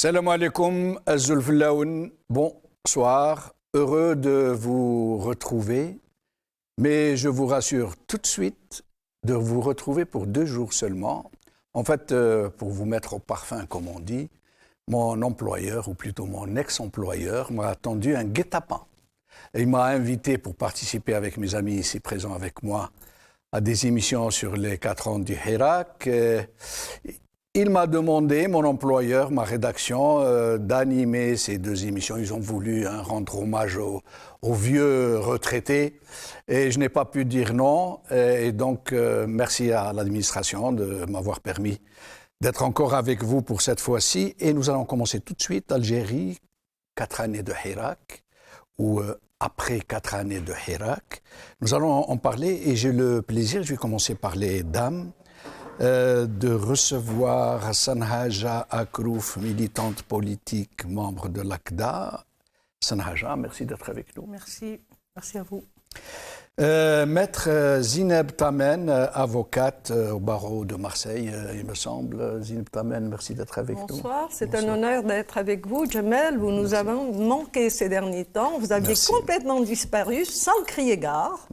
Salam alaikum, Azulflaoun. Bonsoir, heureux de vous retrouver, mais je vous rassure tout de suite de vous retrouver pour 2 jours seulement. En fait, pour vous mettre au parfum, comme on dit, mon employeur, ou plutôt mon ex-employeur, m'a tendu un guet-apens. Il m'a invité pour participer avec mes amis ici présents avec moi à des émissions sur les 4 ans du Hirak. Il m'a demandé, mon employeur, ma rédaction, d'animer ces 2 émissions. Ils ont voulu rendre hommage aux vieux retraités et je n'ai pas pu dire non. Et donc, merci à l'administration de m'avoir permis d'être encore avec vous pour cette fois-ci. Et nous allons commencer tout de suite. Algérie, 4 années de Hirak, ou après 4 années de Hirak. Nous allons en parler et j'ai le plaisir, je vais commencer par les dames, de recevoir Hassan Haja Akrouf, militante politique, membre de l'ACDA. Hassan Haja, merci d'être avec nous. Merci à vous. Maître Zineb Tamen, avocate au barreau de Marseille, il me semble. Zineb Tamen, merci d'être avec nous. Bonsoir, c'est un honneur d'être avec vous, Jamel. Vous nous avez manqué ces derniers temps. Vous aviez complètement disparu, sans crier gare.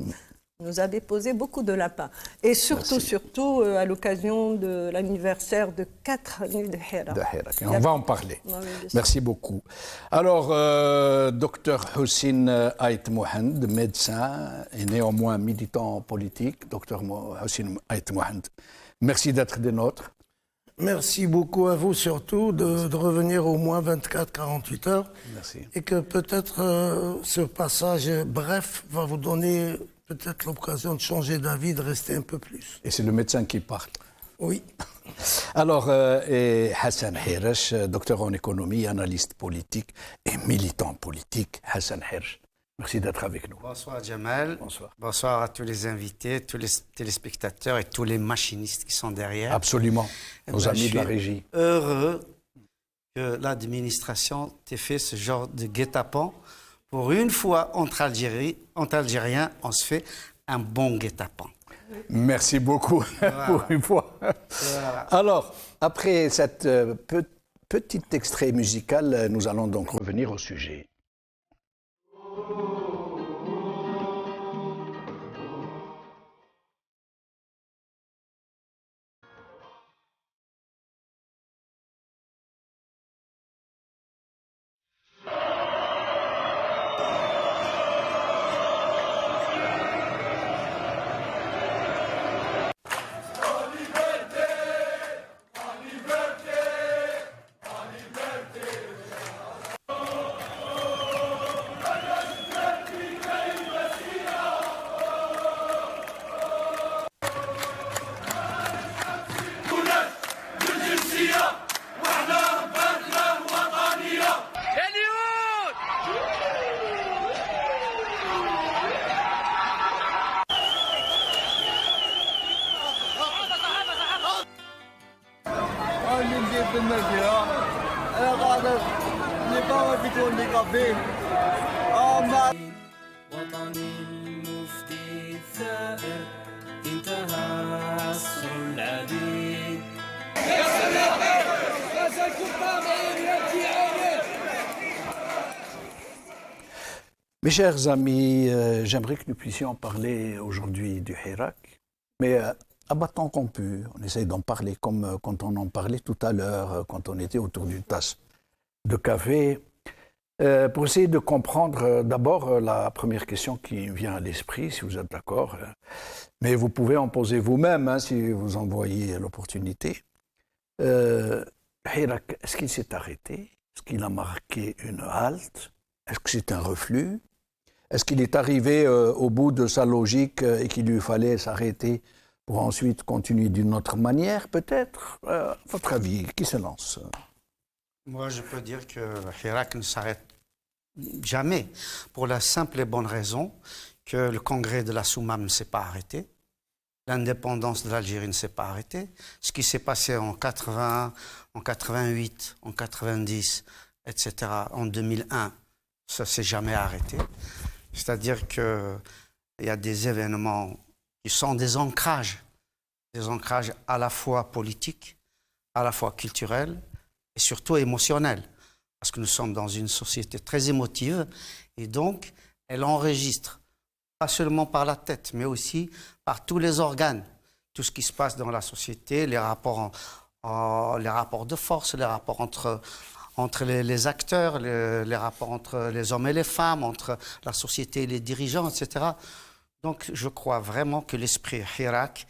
Vous nous avez posé beaucoup de lapins. Et surtout, à l'occasion de l'anniversaire de 4 années de Hirak. On va en parler. Merci beaucoup. Alors, docteur Houssine Ait Mohand, médecin et néanmoins militant politique. Docteur Houssine Ait Mohand, merci d'être des nôtres. Merci beaucoup à vous surtout de revenir au moins 24-48 heures. Merci. Et que peut-être ce passage bref va vous donner peut-être l'occasion de changer d'avis, de rester un peu plus. Et c'est le médecin qui parle. Oui. Alors, Hassan Hirsch, docteur en économie, analyste politique et militant politique. Hassan Hirsch, merci d'être avec nous. Bonsoir Jamal. Bonsoir. Bonsoir à tous les invités, tous les téléspectateurs et tous les machinistes qui sont derrière. Absolument, nos amis de la régie. Je suis heureux que l'administration t'ait fait ce genre de guet-apens. Pour une fois, entre Algériens, on se fait un bon guet-apens. Merci beaucoup, voilà. Pour une fois. Voilà. Alors, après cette petit extrait musical, nous allons donc revenir au sujet. Mes chers amis, j'aimerais que nous puissions parler aujourd'hui du Hirak, mais abattant qu'on peut, on essaye d'en parler comme quand on en parlait tout à l'heure, quand on était autour d'une tasse de café, pour essayer de comprendre d'abord la première question qui vient à l'esprit, si vous êtes d'accord, mais vous pouvez en poser vous-même si vous en voyez l'opportunité. Hirak, est-ce qu'il s'est arrêté? Est-ce qu'il a marqué une halte? Est-ce que c'est un reflux? Est-ce qu'il est arrivé au bout de sa logique et qu'il lui fallait s'arrêter pour ensuite continuer d'une autre manière, peut-être? Votre avis, qui se lance? Moi, je peux dire que Hirak ne s'arrête jamais, pour la simple et bonne raison que le congrès de la Soumam ne s'est pas arrêté, l'indépendance de l'Algérie ne s'est pas arrêtée, ce qui s'est passé en 80, en 88, en 90, etc., en 2001, ça ne s'est jamais arrêté. C'est-à-dire qu'il y a des événements qui sont des ancrages à la fois politiques, à la fois culturels et surtout émotionnelle, parce que nous sommes dans une société très émotive, et donc elle enregistre, pas seulement par la tête, mais aussi par tous les organes, tout ce qui se passe dans la société, les rapports de force, les rapports entre les acteurs, les rapports entre les hommes et les femmes, entre la société et les dirigeants, etc. Donc je crois vraiment que l'esprit Hirak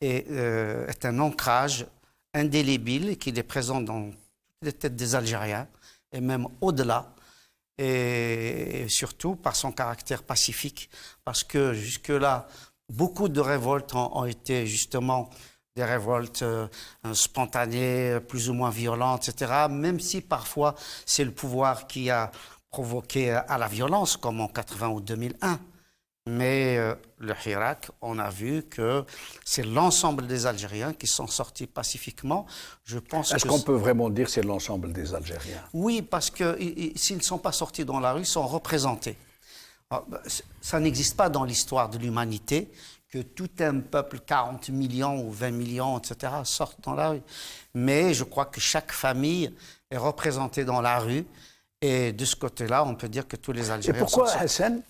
est un ancrage indélébile qui est présent dans toutes les têtes des Algériens et même au-delà, et surtout par son caractère pacifique, parce que jusque-là, beaucoup de révoltes ont été justement des révoltes spontanées, plus ou moins violentes, etc., même si parfois c'est le pouvoir qui a provoqué à la violence, comme en 80 ou 2001. Mais le Hirak, on a vu que c'est l'ensemble des Algériens qui sont sortis pacifiquement. Je pense Est-ce qu'on peut vraiment dire que c'est l'ensemble des Algériens? Oui, parce que s'ils ne sont pas sortis dans la rue, ils sont représentés. Alors, ça n'existe pas dans l'histoire de l'humanité que tout un peuple, 40 millions ou 20 millions, etc., sortent dans la rue. Mais je crois que chaque famille est représentée dans la rue. Et de ce côté-là, on peut dire que tous les Algériens sont sortis. Et pourquoi, Hassan,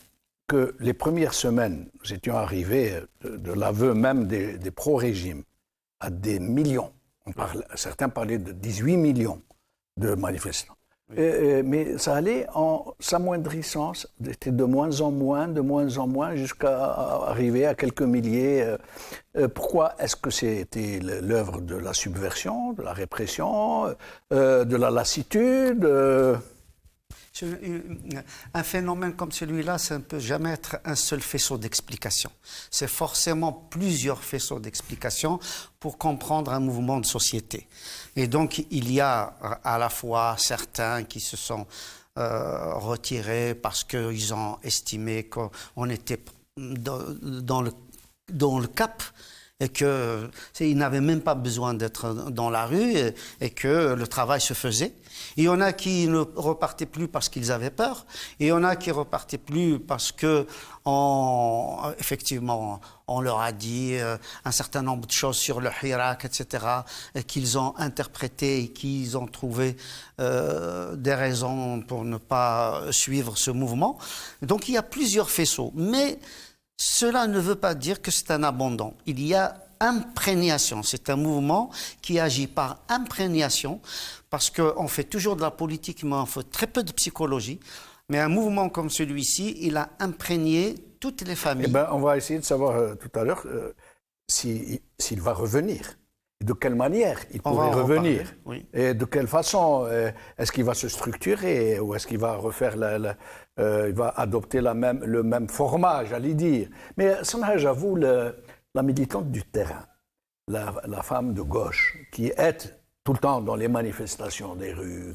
que les premières semaines, nous étions arrivés de l'aveu même des pro-régimes à des millions, certains parlaient de 18 millions de manifestants. Oui. Mais ça allait en s'amoindrissant, c'était de moins en moins, jusqu'à arriver à quelques milliers. Pourquoi est-ce que c'était l'œuvre de la subversion, de la répression, de la lassitude Un phénomène comme celui-là, ça ne peut jamais être un seul faisceau d'explication. C'est forcément plusieurs faisceaux d'explication pour comprendre un mouvement de société. Et donc, il y a à la fois certains qui se sont retirés parce qu'ils ont estimé qu'on était dans le cap, et qu'ils n'avaient même pas besoin d'être dans la rue, et que le travail se faisait. Il y en a qui ne repartaient plus parce qu'ils avaient peur, et il y en a qui repartaient plus parce que, effectivement, on leur a dit un certain nombre de choses sur le Hirak, etc., et qu'ils ont interprété et qu'ils ont trouvé des raisons pour ne pas suivre ce mouvement. Donc il y a plusieurs faisceaux, mais cela ne veut pas dire que c'est un abandon. Il y a imprégnation. C'est un mouvement qui agit par imprégnation, parce qu'on fait toujours de la politique, mais on fait très peu de psychologie. Mais un mouvement comme celui-ci, il a imprégné toutes les familles. Eh bien, on va essayer de savoir tout à l'heure s'il va revenir. Et de quelle manière il pourrait revenir. Oui. Et de quelle façon. Est-ce qu'il va se structurer, ou est-ce qu'il va refaire il va adopter le même format, j'allais dire. Mais Sanha, j'avoue, la militante du terrain, la femme de gauche, qui est tout le temps dans les manifestations des rues,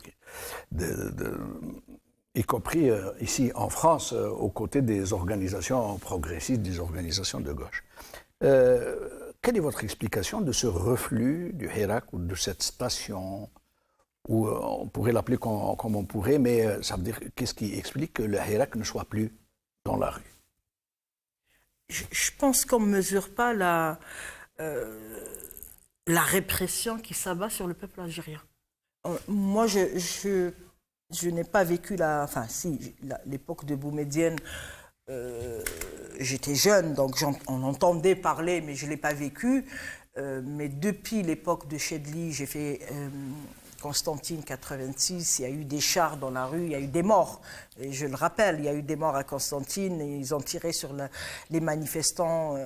y compris ici en France, aux côtés des organisations progressistes, des organisations de gauche. Quelle est votre explication de ce reflux du Hirak, ou de cette station, ou on pourrait l'appeler comme on pourrait, mais ça veut dire, qu'est-ce qui explique que le Hirak ne soit plus dans la rue? Je pense qu'on ne mesure pas la répression qui s'abat sur le peuple algérien. Moi, je n'ai pas vécu l'époque de Boumedienne. J'étais jeune, donc on entendait parler, mais je ne l'ai pas vécu. Mais depuis l'époque de Chedli, j'ai fait Constantine 86, il y a eu des chars dans la rue, il y a eu des morts. Et je le rappelle, il y a eu des morts à Constantine, et ils ont tiré sur les manifestants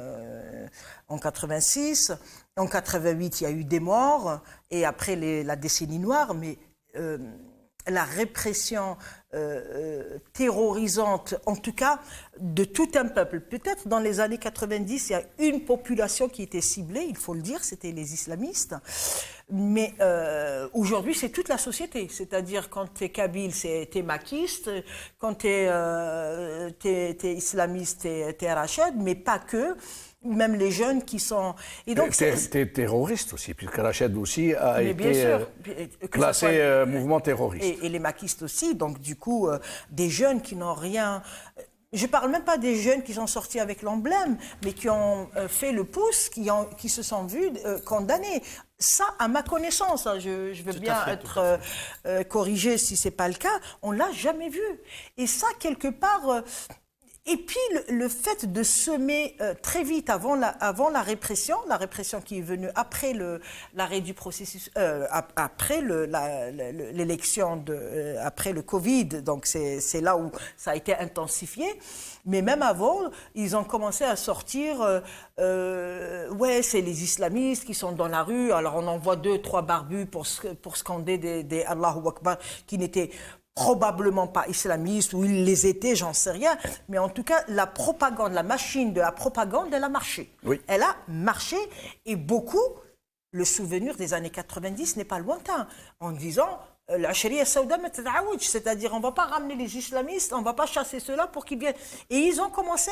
en 86. En 88, il y a eu des morts, et après la décennie noire, mais la répression terrorisante, en tout cas, de tout un peuple. Peut-être dans les années 90, il y a une population qui était ciblée, il faut le dire, c'était les islamistes. Mais aujourd'hui, c'est toute la société. C'est-à-dire, quand tu es kabyle, t'es maquiste. Quand tu es islamiste, t'es rachid, mais pas que. Même les jeunes qui sont... Et donc, t'es terroriste aussi, puisque Rachid aussi a été classé mouvement terroriste. Et les maquistes aussi, donc du coup, des jeunes qui n'ont rien... Je ne parle même pas des jeunes qui sont sortis avec l'emblème, mais qui ont fait le pouce, qui se sont vus condamnés. Ça, à ma connaissance, hein, je veux bien être corrigée si ce n'est pas le cas, on ne l'a jamais vu. Et ça, quelque part... Et puis le fait de semer très vite avant la répression qui est venue après l'arrêt du processus, après l'élection, après le Covid, donc c'est là où ça a été intensifié. Mais même avant, ils ont commencé à sortir, ouais, c'est les islamistes qui sont dans la rue, alors on envoie 2-3 barbus pour scander des Allahu Akbar qui n'étaient probablement pas islamistes, ou ils les étaient, j'en sais rien. Mais en tout cas, la propagande, la machine de la propagande, elle a marché. Oui. Elle a marché, et beaucoup, le souvenir des années 90 n'est pas lointain, en disant... c'est-à-dire on ne va pas ramener les islamistes, on ne va pas chasser ceux-là pour qu'ils viennent. Et ils ont commencé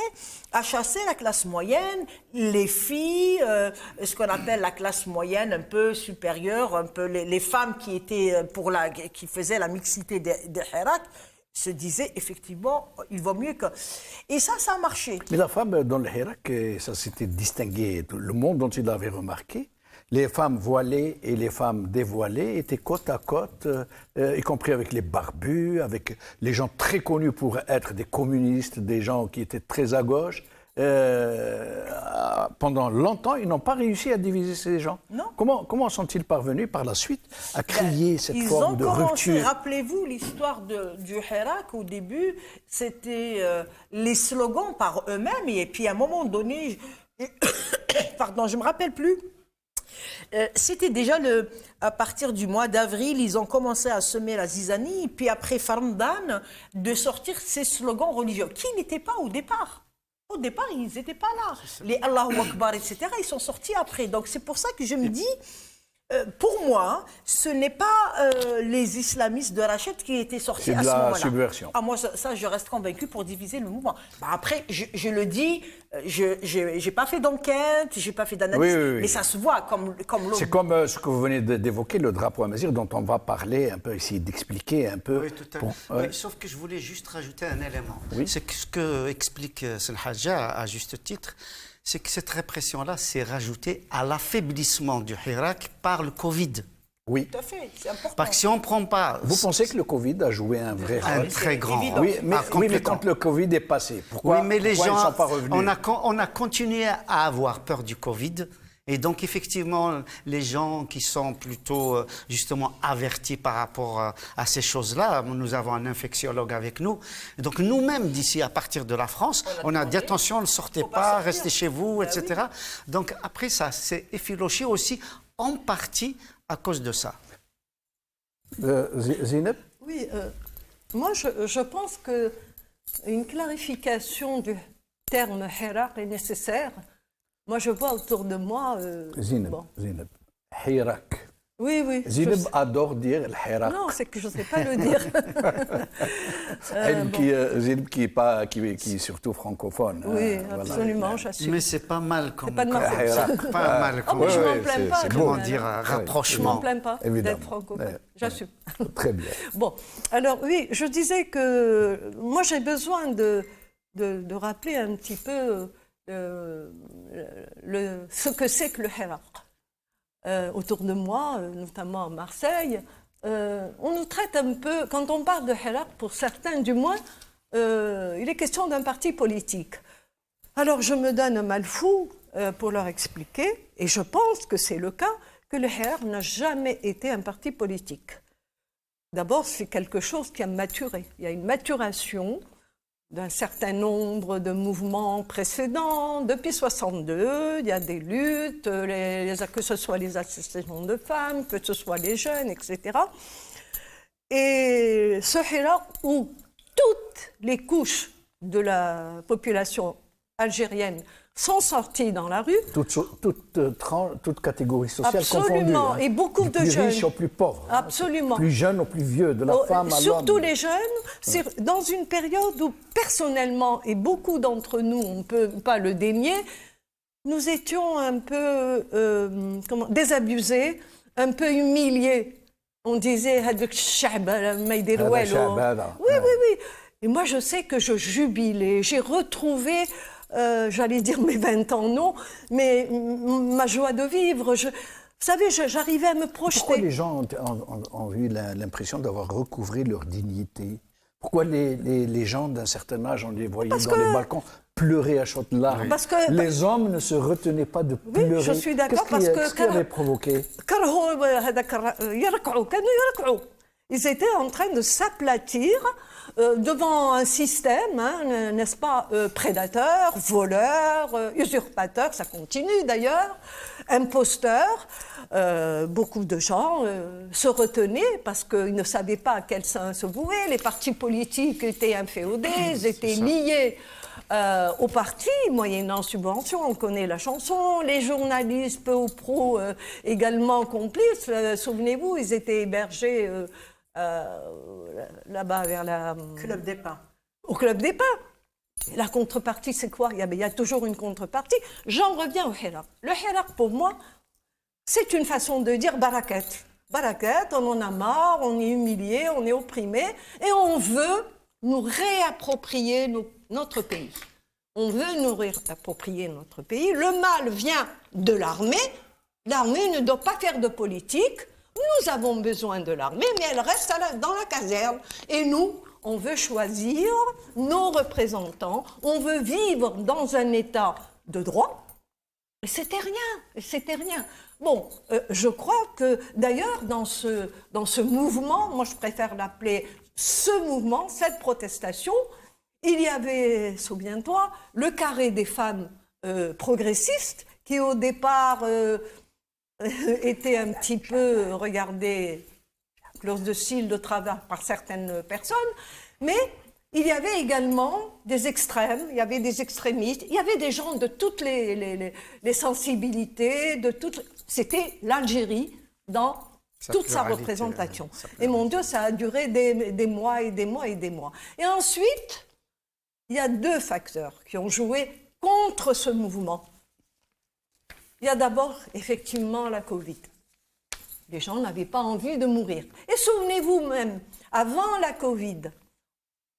à chasser la classe moyenne, les filles, ce qu'on appelle la classe moyenne un peu supérieure, un peu les femmes qui faisaient la mixité de Hirak, se disaient effectivement, il vaut mieux que... Et ça a marché. Mais la femme dans le Hirak, ça s'était distingué. Le monde dont il avait remarqué, les femmes voilées et les femmes dévoilées étaient côte à côte, y compris avec les barbus, avec les gens très connus pour être des communistes, des gens qui étaient très à gauche. Pendant longtemps, ils n'ont pas réussi à diviser ces gens. Non. Comment sont-ils parvenus par la suite à créer cette forme de rupture? Ils ont commencé, rappelez-vous l'histoire du Hirak, au début, c'était les slogans par eux-mêmes, et puis à un moment donné, pardon, je ne me rappelle plus, c'était déjà à partir du mois d'avril, ils ont commencé à semer la zizanie, puis après Farmdan, de sortir ces slogans religieux, qui n'étaient pas au départ. Au départ, ils n'étaient pas là. Les Allahu Akbar, etc., ils sont sortis après. Donc c'est pour ça que je me dis, pour moi, ce n'est pas les islamistes de Rachid qui étaient sortis à ce moment-là. C'est de la subversion. Ah, moi, ça, je reste convaincu pour diviser le mouvement. Bah, après, je le dis, je n'ai pas fait d'enquête, je n'ai pas fait d'analyse, oui. mais ça se voit comme l'autre. C'est comme ce que vous venez d'évoquer, le drapeau amazigh, dont on va parler un peu, essayer d'expliquer un peu. Oui, tout à fait. Oui, sauf que je voulais juste rajouter un élément. Oui. C'est que ce que explique Selhadja à juste titre, c'est que cette répression-là s'est rajoutée à l'affaiblissement du Hirak par le Covid. Oui. Tout à fait, c'est important. Parce que si on ne prend pas... Vous pensez que le Covid a joué un vrai Un rôle? très grand évident. rôle. Oui, mais quand le Covid est passé, pourquoi, oui, mais les pourquoi gens, ils ne sont pas revenus? on a continué à avoir peur du Covid. Et donc, effectivement, les gens qui sont plutôt, justement, avertis par rapport à ces choses-là, nous avons un infectiologue avec nous. Et donc, nous-mêmes, d'ici, à partir de la France, on a dit, attention, ne sortez pas, restez chez vous, etc. Oui. Donc, après, ça s'est effiloché aussi, en partie, à cause de ça. Zineb? Oui, moi, je pense qu'une clarification du terme Hirak est nécessaire. Moi, je vois autour de moi... Zineb, Hirak. Oui. Zineb adore dire le Hirak. Non, c'est que je ne sais pas le dire. Zineb qui est surtout francophone. Oui, absolument, j'assume. Mais c'est pas mal comme... C'est pas de ma faute. C'est pas mal comme... mais je m'en plains pas. Comment dire, rapprochement. Je m'en plains pas d'être francophone. J'assume. Très bien. Bon, alors oui, je disais que moi j'ai besoin de rappeler un petit peu ce que c'est que le Hirak. Autour de moi, notamment à Marseille, on nous traite un peu, quand on parle de Hirak, pour certains du moins, il est question d'un parti politique. Alors je me donne un mal fou pour leur expliquer, et je pense que c'est le cas, que le Hirak n'a jamais été un parti politique. D'abord, c'est quelque chose qui a maturé. Il y a une maturation d'un certain nombre de mouvements précédents. Depuis 1962, il y a des luttes, que ce soit les associations de femmes, que ce soit les jeunes, etc. Et ce Hirak où toutes les couches de la population algérienne sont sortis dans la rue. Toute catégorie sociale absolument, confondue. Et beaucoup du de plus jeunes. riches aux plus pauvres. Absolument. Plus jeunes aux plus vieux, de la femme à l'homme. Surtout les jeunes, c'est dans une période où personnellement, et beaucoup d'entre nous, on ne peut pas le dénier, nous étions un peu désabusés, un peu humiliés. On disait, oui. Et moi, je sais que je jubilais. J'ai retrouvé, j'allais dire mes 20 ans, non, mais ma joie de vivre. Vous savez, j'arrivais à me projeter. Pourquoi les gens ont eu l'impression d'avoir recouvré leur dignité? Pourquoi les gens d'un certain âge, on les voyait dans les balcons pleurer à chaudes larmes? Parce que les hommes ne se retenaient pas de pleurer. Oui, je suis d'accord Qu'est-ce qui avait provoqué? Ils étaient en train de s'aplatir devant un système, hein, n'est-ce pas, prédateur, voleur, usurpateur, ça continue d'ailleurs, imposteur. Beaucoup de gens se retenaient parce qu'ils ne savaient pas à quel sein se vouer. Les partis politiques étaient inféodés, ils étaient liés aux partis, moyennant subvention, on connaît la chanson. Les journalistes, peu ou prou, également complices. Souvenez-vous, ils étaient hébergés là-bas vers la... Club des Pins. Au Club des Pins. Et la contrepartie, c'est quoi? Il y a toujours une contrepartie. J'en reviens au Hirak. Le Hirak, pour moi, c'est une façon de dire barakat. Barakat, on en a marre, on est humilié, on est opprimé, et on veut nous réapproprier notre pays. On veut nous réapproprier notre pays. Le mal vient de l'armée. L'armée ne doit pas faire de politique. Nous avons besoin de l'armée, mais elle reste dans la caserne. Et nous, on veut choisir nos représentants. On veut vivre dans un état de droit. Et c'était rien. Bon, je crois que d'ailleurs, dans ce mouvement, moi je préfère l'appeler ce mouvement, cette protestation, il y avait, souviens-toi, le carré des femmes progressistes qui au départ était un petit peu regardé close de cils de travers par certaines personnes, mais il y avait également des extrêmes, il y avait des extrémistes, il y avait des gens de toutes les sensibilités, c'était l'Algérie dans toute sa représentation. Et mon Dieu, ça a duré des mois et des mois et des mois. Et ensuite, il y a deux facteurs qui ont joué contre ce mouvement. Il y a d'abord, effectivement, la Covid. Les gens n'avaient pas envie de mourir. Et souvenez-vous même, avant la Covid,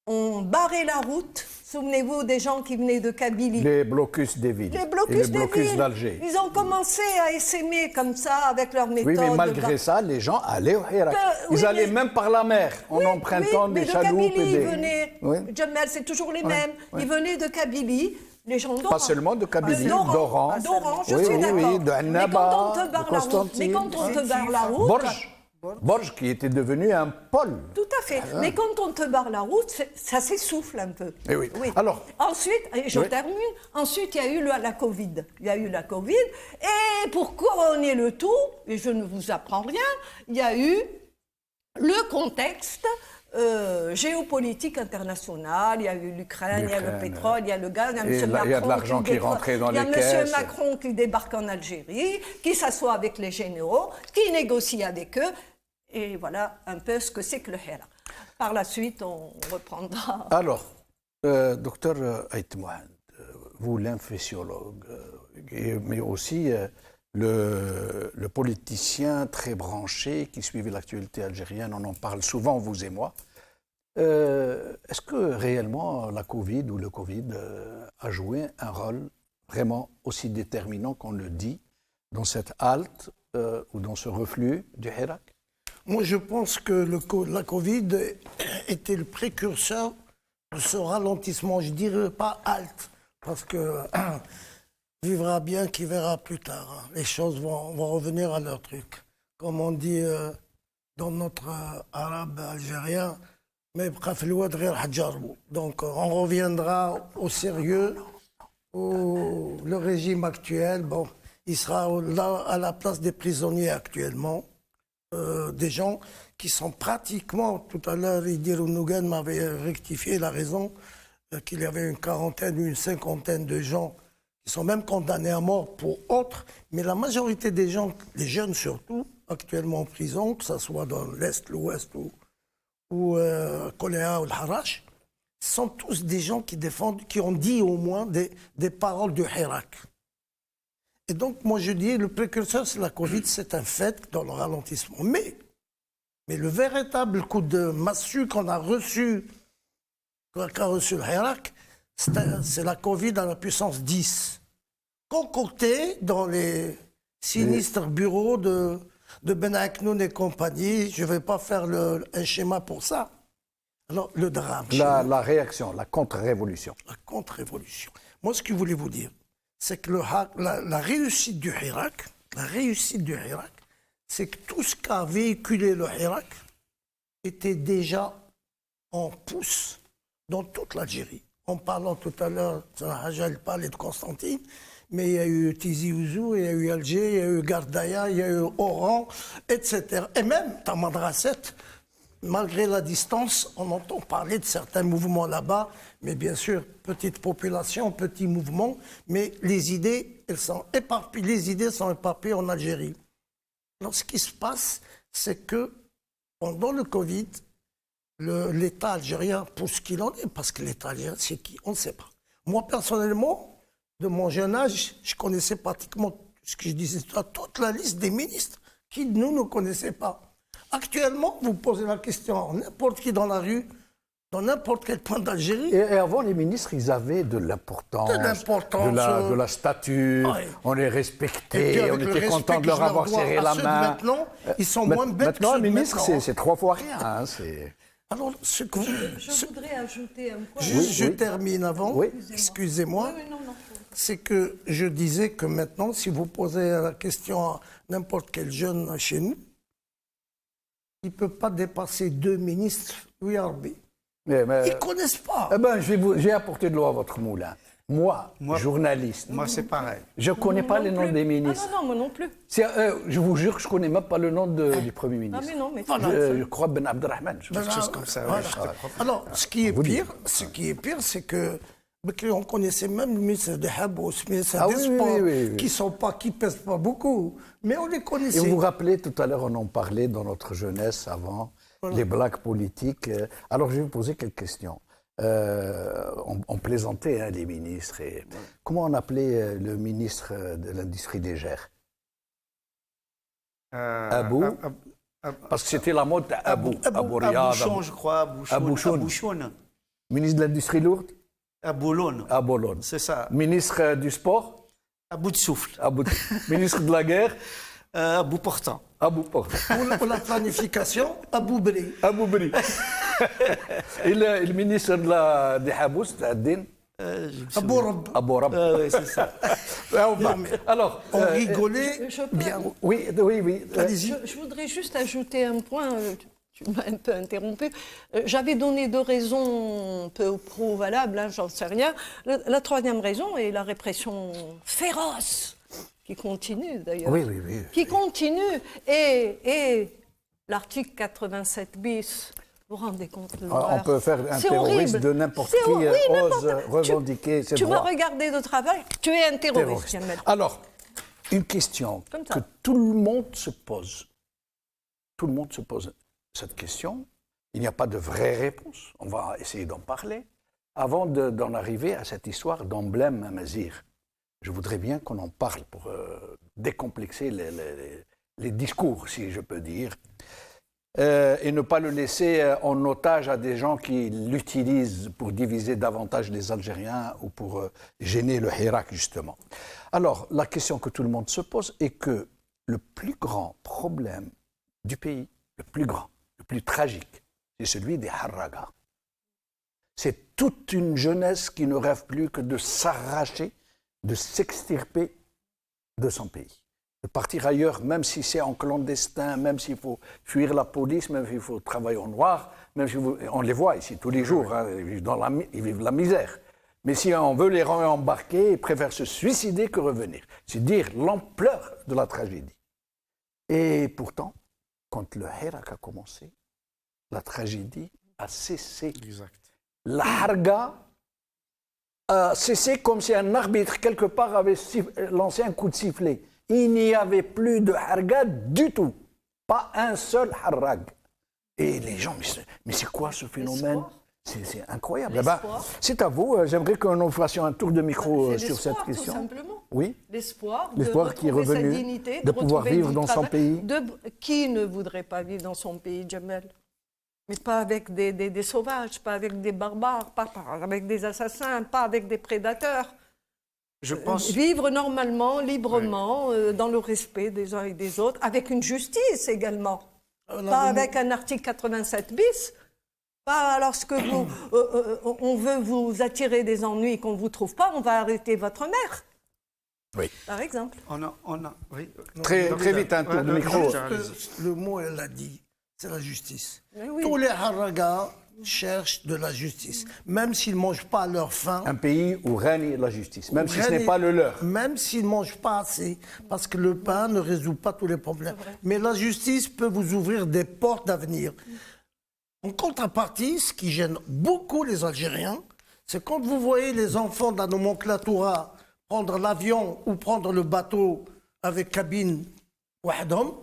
on barrait la route. Souvenez-vous des gens qui venaient de Kabylie. Les blocus des villes. Les blocus d'Alger. Ils ont commencé à essaimer comme ça avec leur méthode. Oui, mais malgré ça, les gens allaient au Hirak. Ils allaient même par la mer en empruntant des chaloupes. Mais de Kabylie, ils venaient. Jamel, c'est toujours les mêmes. Ils venaient de Kabylie. Les gens d'Oran. Pas seulement de Kabylie, d'Oran. D'Oran, je suis d'accord. Oui, de Annaba, de Constantine. Mais quand on te barre la route... Borj, qui était devenu un pôle. Tout à fait. Mais quand on te barre la route, ça s'essouffle un peu. Et oui. Alors, ensuite, je termine. Ensuite, il y a eu la Covid. Il y a eu la Covid. Et pour couronner le tout, et je ne vous apprends rien, il y a eu le contexte géopolitique international. Il y a eu l'Ukraine, il y a le pétrole, il y a le gaz, il y a M. Macron. Il y a de l'argent qui rentrait dans les caisses. Il y a M. Macron qui débarque en Algérie, qui s'assoit avec les généraux, qui négocie avec eux. Et voilà un peu ce que c'est que le Hirak. Par la suite, on reprendra. Alors, docteur Aït Mohamed, vous, l'infectiologue, mais aussi le politicien très branché qui suivait l'actualité algérienne, on en parle souvent, vous et moi. Est-ce que réellement la Covid ou le Covid a joué un rôle vraiment aussi déterminant qu'on le dit dans cette halte ou dans ce reflux du Hirak? Moi, je pense que la Covid était le précurseur de ce ralentissement. Je ne dirais pas halte, parce que vivra bien qui verra plus tard. Les choses vont revenir à leur truc. Comme on dit dans notre arabe algérien, mais donc on reviendra au sérieux, le régime actuel. Bon, il sera là à la place des prisonniers actuellement. Des gens qui sont pratiquement, tout à l'heure, Idir Nougan m'avait rectifié la raison, qu'il y avait une quarantaine ou une cinquantaine de gens qui sont même condamnés à mort pour autres, mais la majorité des gens, les jeunes surtout, actuellement en prison, que ce soit dans l'Est, l'Ouest ou Koléa ou le Harash, sont tous des gens qui défendent, qui ont dit au moins des paroles du Hirak. Et donc, moi, je dis, le précurseur, c'est la Covid, c'est un fait dans le ralentissement. Mais le véritable coup de massue qu'on a reçu qu'a reçu le Hirak, c'est la Covid à la puissance 10, concoctée dans les sinistres bureaux de Ben Aknoun et compagnie. Je ne vais pas faire un schéma pour ça. Alors, le drame. La réaction, la contre-révolution. La contre-révolution. Moi, ce que je voulais vous dire, c'est que la réussite du Hirak, c'est que tout ce qu'a véhiculé le Hirak était déjà en pouce dans toute l'Algérie. En parlant tout à l'heure, Hajjal parlait de Constantine, mais il y a eu Tizi Ouzou, il y a eu Alger, il y a eu Gardaya, il y a eu Oran, etc. Et même Tamadrasset, malgré la distance, on entend parler de certains mouvements là-bas, mais bien sûr, petite population, petit mouvement, mais les idées, elles sont éparpillées, les idées sont éparpillées en Algérie. Alors, ce qui se passe, c'est que pendant le Covid, l'État algérien pousse ce qu'il en est, parce que l'État algérien, c'est qui? On ne sait pas. Moi, personnellement, de mon jeune âge, je connaissais pratiquement, ce que je disais, toute la liste des ministres qui, nous, ne connaissaient pas. Actuellement, vous posez la question à n'importe qui dans la rue, dans n'importe quel point d'Algérie. Et avant, les ministres, ils avaient de l'importance, de la stature, Ouais. on les respectait, on avec le était content respect de que leur je leur avoir dois serré à la ceux de main. maintenant, ils sont moins bêtes que Maintenant, ceux un de ministre, maintenant. c'est 3 fois rien. Hein, c'est... Alors, Je voudrais ajouter un point. je termine avant, Oui. excusez-moi. Oui, non. C'est que je disais que maintenant, si vous posez la question à n'importe quel jeune chez nous, il ne peut pas dépasser 2 ministres URB. Ils ne connaissent pas. Eh ben, j'ai apporté de l'eau à votre moulin. Moi, journaliste, Moi, c'est pareil. je ne connais pas les noms des ministres. Ah non, moi non plus. Je vous jure que je ne connais même pas le nom du Premier Ah ministre. mais non, mais Je crois Ben Abdelrahman. Voilà. chose comme ça, Voilà. ouais, Alors, ce qui est pire, c'est que on connaissait même le ministre de Habous, le ministre Ah des oui, Sports, oui. qui pèsent pas beaucoup, mais on les Et connaissait. vous vous rappelez, tout à l'heure, on en parlait dans notre jeunesse avant, les blagues politiques. Alors, je vais vous poser quelques questions. On plaisantait, hein, les ministres. Et... Comment on appelait le ministre de l'Industrie légère? Abou. Parce que c'était la mode Abou. Abou Riyad, Abouchon, je crois. Abouchoun. Abouchoun. Ministre de l'Industrie lourde? Aboulon. Aboulon. C'est ça. Ministre du Sport? À bout de souffle. Ministre de la Guerre? À bout portant. Abou Porte. Pour la planification, Abou Bri. Abou Bri. Et le ministre des Habous, Ad-Din? Abou Rab. Abou Rab. Oui, c'est ça. Alors, On rigolait je peux- bien. oui. Allez-y. Je voudrais juste ajouter un point. Tu m'as un peu interrompu. J'avais donné 2 raisons peu ou prou valables, hein, j'en sais rien. La 3e raison est la répression féroce, qui continue d'ailleurs. Oui. Qui continue. Et l'article 87 bis, vous vous rendez compte de l'horreur? On peut faire un C'est terroriste horrible. de n'importe C'est qui oui, ose n'importe- revendiquer ses Tu m'as droits. regardé de travail, tu es un terroriste, Jamel. Alors, une question Comme ça. que tout le monde se pose. Tout le monde se pose cette question. Il n'y a pas de vraie réponse. On va essayer d'en parler. Avant d'en arriver à cette histoire d'emblème amazigh, je voudrais bien qu'on en parle pour décomplexer les discours, si je peux dire, et ne pas le laisser en otage à des gens qui l'utilisent pour diviser davantage les Algériens ou pour gêner le Hirak, justement. Alors, la question que tout le monde se pose est que le plus grand problème du pays, le plus grand, le plus tragique, c'est celui des Harraga. C'est toute une jeunesse qui ne rêve plus que de s'arracher, de s'extirper de son pays. De partir ailleurs, même si c'est en clandestin, même s'il faut fuir la police, même s'il faut travailler en noir, même si on les voit ici tous les jours, hein, ils vivent la misère. Mais si on veut les embarquer, ils préfèrent se suicider que revenir. C'est dire l'ampleur de la tragédie. Et pourtant, quand le Hirak a commencé, la tragédie a cessé. Exact. La Harga a cessé comme si un arbitre quelque part avait lancé un coup de sifflet. Il n'y avait plus de Harga du tout. Pas un seul Harrag. Et les gens, mais c'est quoi ce phénomène? C'est incroyable. Eh ben, c'est à vous. J'aimerais que nous fassions un tour de micro C'est sur cette l'espoir, question. tout simplement. Oui. L'espoir Qui est retrouver revenu, sa dignité, de pouvoir retrouver vivre du dans son travail. pays. Qui ne voudrait pas vivre dans son pays, Jamel? Mais pas avec des sauvages, pas avec des barbares, pas avec des assassins, pas avec des prédateurs. Je pense... Vivre normalement, librement, dans le respect des uns et des autres, avec une justice également. Pas avec un article 87 bis. Pas lorsque on veut vous attirer des ennuis et qu'on ne vous trouve pas, on va arrêter votre mère. Oui. Par exemple. Oui. Très vite, un tour de micro. Le mot, elle l'a dit, c'est la justice. Oui. Tous les haragas cherchent de la justice, même s'ils ne mangent pas à leur faim. Un pays où règne la justice, même si ce n'est pas le leur. Même s'ils ne mangent pas assez, parce que le pain ne résout pas tous les problèmes. Mais la justice peut vous ouvrir des portes d'avenir. En contrepartie, ce qui gêne beaucoup les Algériens, c'est quand vous voyez les enfants de la nomenclatura prendre l'avion ou prendre le bateau avec cabine wahdom,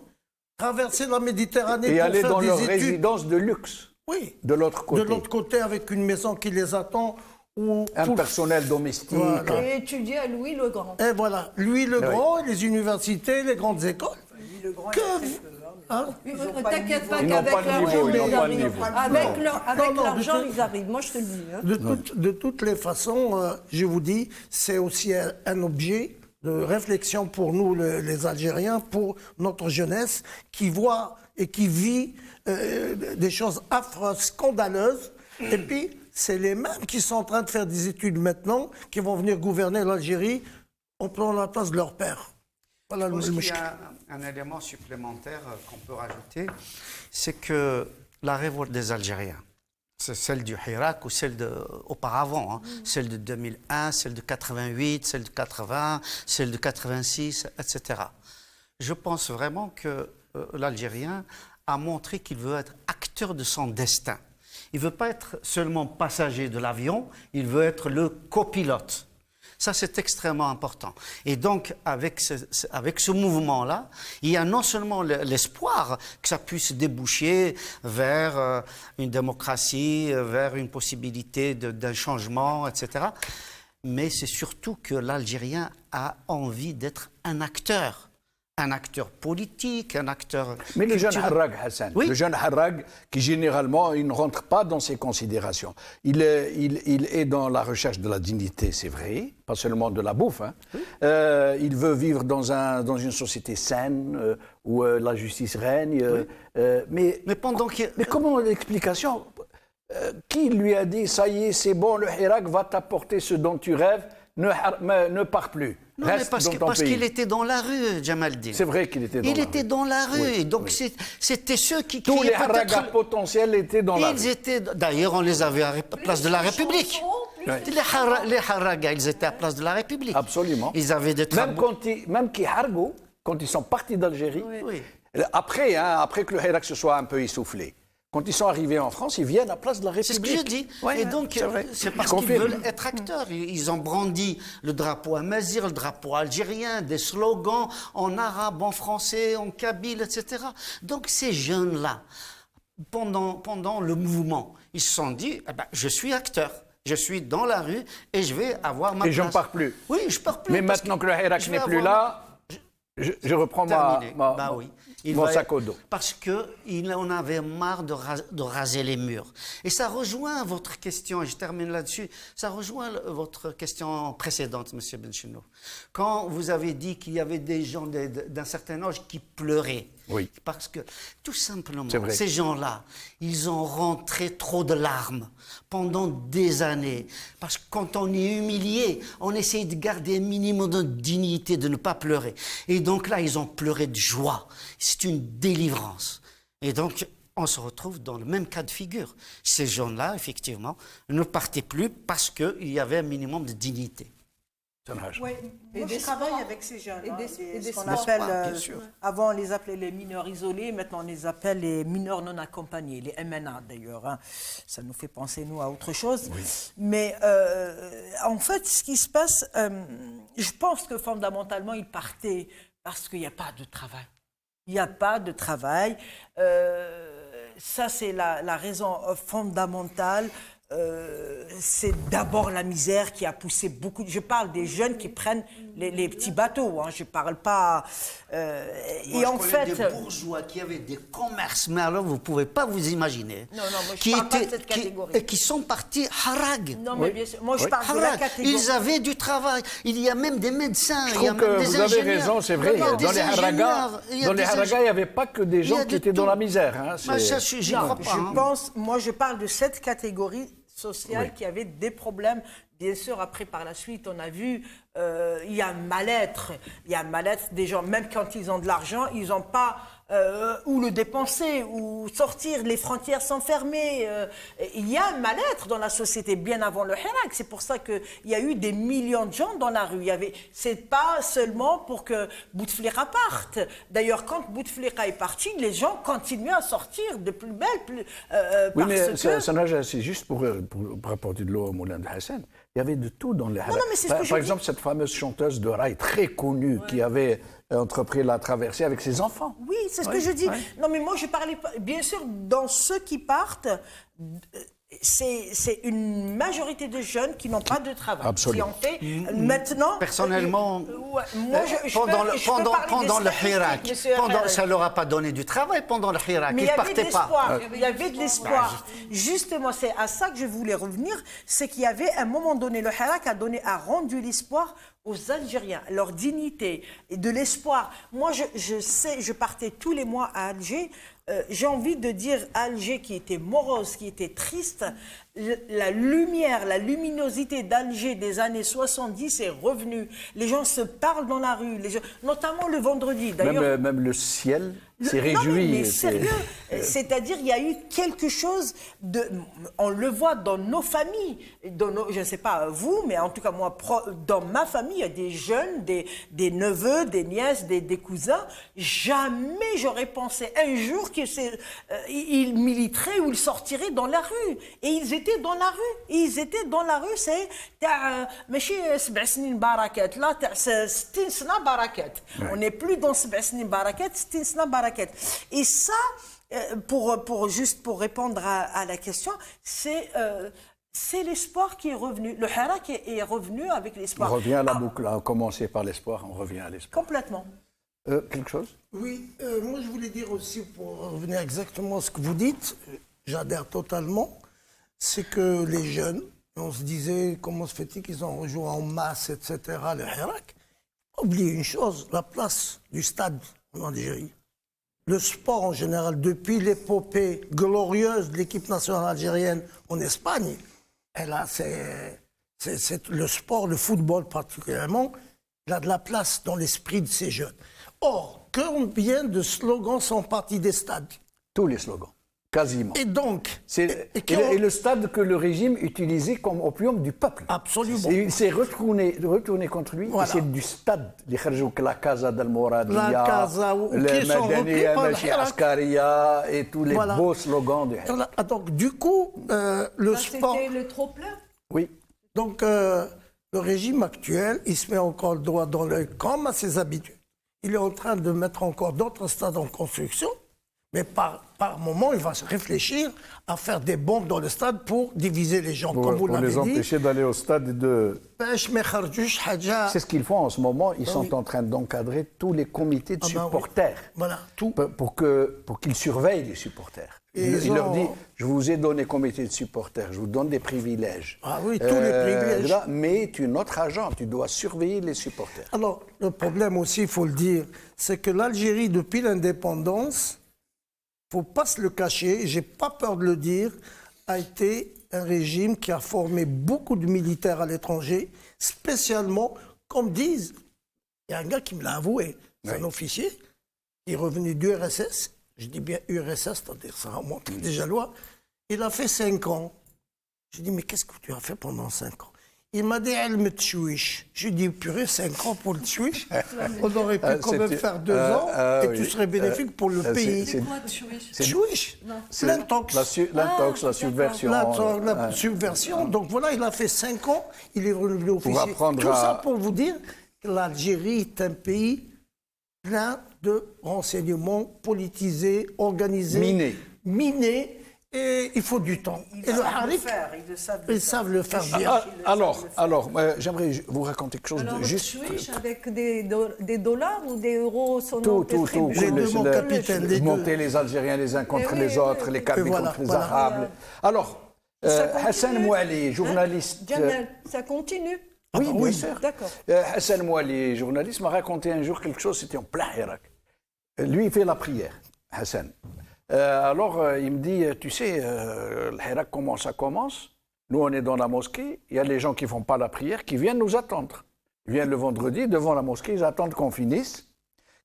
traverser la Méditerranée Et pour aller faire dans des leur études. résidence de luxe. Oui. De l'autre côté. De l'autre côté, avec une maison qui les attend. Ou Un personnel domestique. Voilà. Et étudier à Louis le Grand. Et voilà, lui le grand, et les universités, les grandes écoles. Lui, le grand, Que il a fait peur, mais hein ils ont pas le T'inquiète niveau. pas Ils n'ont qu'avec pas de l'argent, niveau, ils ils n'ont pas de arrivent. niveau. Avec Non, l'argent, de ils arrivent. Moi, je te le dis. Hein. De toutes les façons, je vous dis, c'est aussi un objet de réflexion pour nous, les Algériens, pour notre jeunesse, qui voit et qui vit des choses affreuses, scandaleuses. Et puis, c'est les mêmes qui sont en train de faire des études maintenant, qui vont venir gouverner l'Algérie en prenant la place de leur père. Voilà Je pense le qu'il y mouchki. a un élément supplémentaire qu'on peut rajouter, c'est que la révolte des Algériens, c'est celle du Hirak ou celle auparavant, celle de 2001, celle de 88, celle de 80, celle de 86, etc. Je pense vraiment que l'Algérien a montré qu'il veut être acteur de son destin. Il ne veut pas être seulement passager de l'avion, il veut être le copilote. Ça, c'est extrêmement important. Et donc, avec ce mouvement-là, il y a non seulement l'espoir que ça puisse déboucher vers une démocratie, vers une possibilité d'un changement, etc., mais c'est surtout que l'Algérien a envie d'être un acteur politique, un acteur Mais le jeune culturel. Harrag, Hassan, Oui. le jeune Harrag, qui généralement, il ne rentre pas dans ces considérations. Il est dans la recherche de la dignité, c'est vrai, pas seulement de la bouffe. Hein. Oui. Il veut vivre dans une société saine, où la justice règne. Oui. Mais pendant mais comment l'explication qui lui a dit, ça y est, c'est bon, le Hirak va t'apporter ce dont tu rêves, ne pars plus. Non, Reste mais parce qu'il était dans la rue, Jamaldine. C'est vrai qu'il était dans la rue. Il était dans la rue, Oui, donc oui. c'était ceux qui Tous les criaient peut-être- Harragas potentiels étaient dans la rue. Ils étaient, d'ailleurs, on les avait à Place de la République. Les Harragas, ils étaient à Place de la République. Absolument. Ils avaient des Même travaux. même qui Hargo, quand ils sont partis d'Algérie, Oui. après, après que le Hirak se soit un peu essoufflé, quand ils sont arrivés en France, ils viennent à Place de la C'est ce que République. je dis. Ouais, et donc, c'est vrai. c'est Je parce qu'ils confirme. veulent être acteurs. Ils ont brandi le drapeau amazigh, le drapeau algérien, des slogans en arabe, en français, en kabyle, etc. Donc, ces jeunes-là, pendant le mouvement, ils se sont dit, eh ben, je suis acteur. Je suis dans la rue et je vais avoir ma Et place. j'en pars plus. Oui, je pars plus. Mais parce maintenant que le Hirak je vais n'est plus avoir là, je reprends terminé. Bah oui. mon sac au dos. Parce qu'il en avait marre de raser les murs. Et ça rejoint votre question, et je termine là-dessus, ça rejoint votre question précédente, M. Benchenou. Quand vous avez dit qu'il y avait des gens d'un certain âge qui pleuraient. Oui. Parce que, tout simplement, C'est vrai. ces gens-là, ils ont rentré trop de larmes pendant des années. Parce que quand on est humilié, on essaye de garder un minimum de dignité, de ne pas pleurer. Et donc là, ils ont pleuré de joie. C'est une délivrance. Et donc, on se retrouve dans le même cas de figure. Ces gens-là, effectivement, ne partaient plus parce qu'il y avait un minimum de dignité. Oui, moi je travaille avec ces jeunes. des Ce qu'on sports, appelle, bien sûr. avant on les appelait les mineurs isolés, maintenant on les appelle les mineurs non accompagnés, les MNA d'ailleurs. Hein. Ça nous fait penser, nous, à autre chose. Oui. Mais en fait, ce qui se passe, je pense que fondamentalement, ils partaient parce qu'il n'y a pas de travail. Il n'y a pas de travail. Ça, c'est la raison fondamentale. c'est d'abord la misère qui a poussé beaucoup. Je parle des jeunes qui prennent les petits bateaux. Hein, je parle pas. Moi, je connais des bourgeois qui avaient des commerces, mais alors vous pouvez pas vous imaginer. Non, moi, je parle pas de cette catégorie. Qui sont partis harag. Non, mais bien sûr. Moi, je parle de la catégorie. Ils avaient du travail. Il y a même des médecins. Je il y a trouve même que des vous avez ingénieurs. raison, c'est vrai. Non, Dans les haragas, il n'y avait pas que des gens qui étaient dans la misère. Hein, j'y crois pas. Moi, je parle de cette catégorie sociale qui avait des problèmes. Bien sûr, après, par la suite, on a vu, il y a un mal-être. Il y a un mal-être des gens, même quand ils ont de l'argent, ils n'ont pas où le dépenser, où sortir, les frontières sont fermées. Il y a un mal-être dans la société, bien avant le Hirak. C'est pour ça qu'il y a eu des millions de gens dans la rue. C'est pas seulement pour que Bouteflika parte. D'ailleurs, quand Bouteflika est parti, les gens continuaient à sortir de plus belle. Oui, mais c'est juste pour rapporter de l'eau au moulin de Hassan. Il y avait de tout dans les Hirak. Par exemple, cette fameuse chanteuse de rail très connue qui avait entrepris la traversée avec ses enfants. Oui, c'est ce que je dis. Non, mais moi, je parlais pas. Bien sûr, dans ceux qui partent, c'est une majorité de jeunes qui n'ont pas de travail. Absolument. Qui ont fait maintenant. Personnellement, pendant le Hirak, ça leur a pas donné du travail pendant le Hirak. Mais ils partaient pas. Il y avait de l'espoir. Justement, c'est à ça que je voulais revenir, c'est qu'il y avait à un moment donné, le Hirak a rendu l'espoir aux Algériens, leur dignité et de l'espoir. Moi, je partais tous les mois à Alger. J'ai envie de dire Alger qui était morose, qui était triste. La lumière, la luminosité d'Alger des années 70 est revenue. Les gens se parlent dans la rue, notamment le vendredi. D'ailleurs, même le ciel s'est réjoui. Mais sérieux, c'est-à-dire il y a eu quelque chose de... On le voit dans nos familles, je ne sais pas vous, mais en tout cas moi, dans ma famille, il y a des jeunes, des neveux, des nièces, des cousins. Jamais j'aurais pensé un jour qu'ils militeraient ou ils sortiraient dans la rue. Et ils étaient dans la rue. Ils étaient dans la rue, c'est... ماشي 7 سنين بركات لا تاع 60 سنة بركات. On n'est plus dans 7 سنين بركات, 60 سنة بركات. Et ça, pour répondre à la question, c'est l'espoir qui est revenu. Le Hirak est revenu avec l'espoir. On revient à la boucle, on a commencé par l'espoir, on revient à l'espoir. Complètement. Quelque chose? Oui, moi je voulais dire aussi, pour revenir exactement à ce que vous dites, j'adhère totalement, c'est que les jeunes, on se disait comment se fait-il qu'ils ont rejoint en masse, etc., le Hirak. Oubliez une chose, la place du stade en Algérie. Le sport en général, depuis l'épopée glorieuse de l'équipe nationale algérienne en Espagne, c'est le sport, le football particulièrement, il a de la place dans l'esprit de ces jeunes. Or, combien de slogans sont partis des stades? Tous les slogans, quasiment. Et donc... Et le stade que le régime utilisait comme opium du peuple. Absolument. Et il s'est retourné contre lui. Voilà. C'est du stade. La Casa del Moradia, la Casa, le Madania, Machi Askaria et tous les beaux slogans du Hirak. Donc, du coup, le sport... C'était le trop-plein. Oui. Donc, le régime actuel, il se met encore le doigt dans l'œil comme à ses habitudes. Il est en train de mettre encore d'autres stades en construction, mais par moment, il va se réfléchir à faire des bombes dans le stade pour diviser les gens, comme vous l'avez dit. Pour les empêcher d'aller au stade de... C'est ce qu'ils font en ce moment. Ils sont en train d'encadrer tous les comités de supporters. Oui. Voilà, tout. Pour qu'ils surveillent les supporters. Il leur dit, je vous ai donné comité de supporters, je vous donne des privilèges. Ah oui, tous les privilèges. Là, mais tu es notre agent, tu dois surveiller les supporters. Alors, le problème aussi, il faut le dire, c'est que l'Algérie, depuis l'indépendance, il ne faut pas se le cacher, je n'ai pas peur de le dire, a été un régime qui a formé beaucoup de militaires à l'étranger, spécialement, comme disent, il y a un gars qui me l'a avoué, c'est un officier, qui est revenu du RSS, je dis bien URSS, c'est-à-dire ça remonte déjà loin, il a fait 5 ans. Je dis, mais qu'est-ce que tu as fait pendant 5 ans? Il m'a dit, elle me tchouiche. Je dis, purée, 5 ans pour le tchouiche. On aurait pu quand même faire 2 ans et tu serais bénéfique pour le pays. C'est quoi, tchouiche? Tchouiche, l'intox. L'intox, la subversion. La subversion. Donc voilà, il a fait 5 ans, il est revenu officier. Tout ça pour vous dire que l'Algérie est un pays plein de renseignements politisés, organisés. Minés. Minés. Et il faut du temps. Ils Et le savent le harik, faire, ils savent le faire bien. Alors, j'aimerais vous raconter quelque chose Alors, de juste. Switch avec des dollars ou des euros sont Tout. Les deux, mon capitaine, les deux. Monter les Algériens les uns contre Eh les oui, autres, oui, les oui. Kabyles Et voilà, contre les voilà. Arabes. Alors, Ça continue. Hassan Mouali, journaliste. Jamel, ça continue. Oui, bien sûr. D'accord. Hassan Mouali, journaliste, m'a raconté un jour quelque chose, c'était en plein Irak. Lui, il fait la prière, Hassan. Alors, il me dit, tu sais, le Hirak, comment ça commence? Nous, on est dans la mosquée, il y a les gens qui ne font pas la prière, qui viennent nous attendre. Ils viennent le vendredi, devant la mosquée, ils attendent qu'on finisse.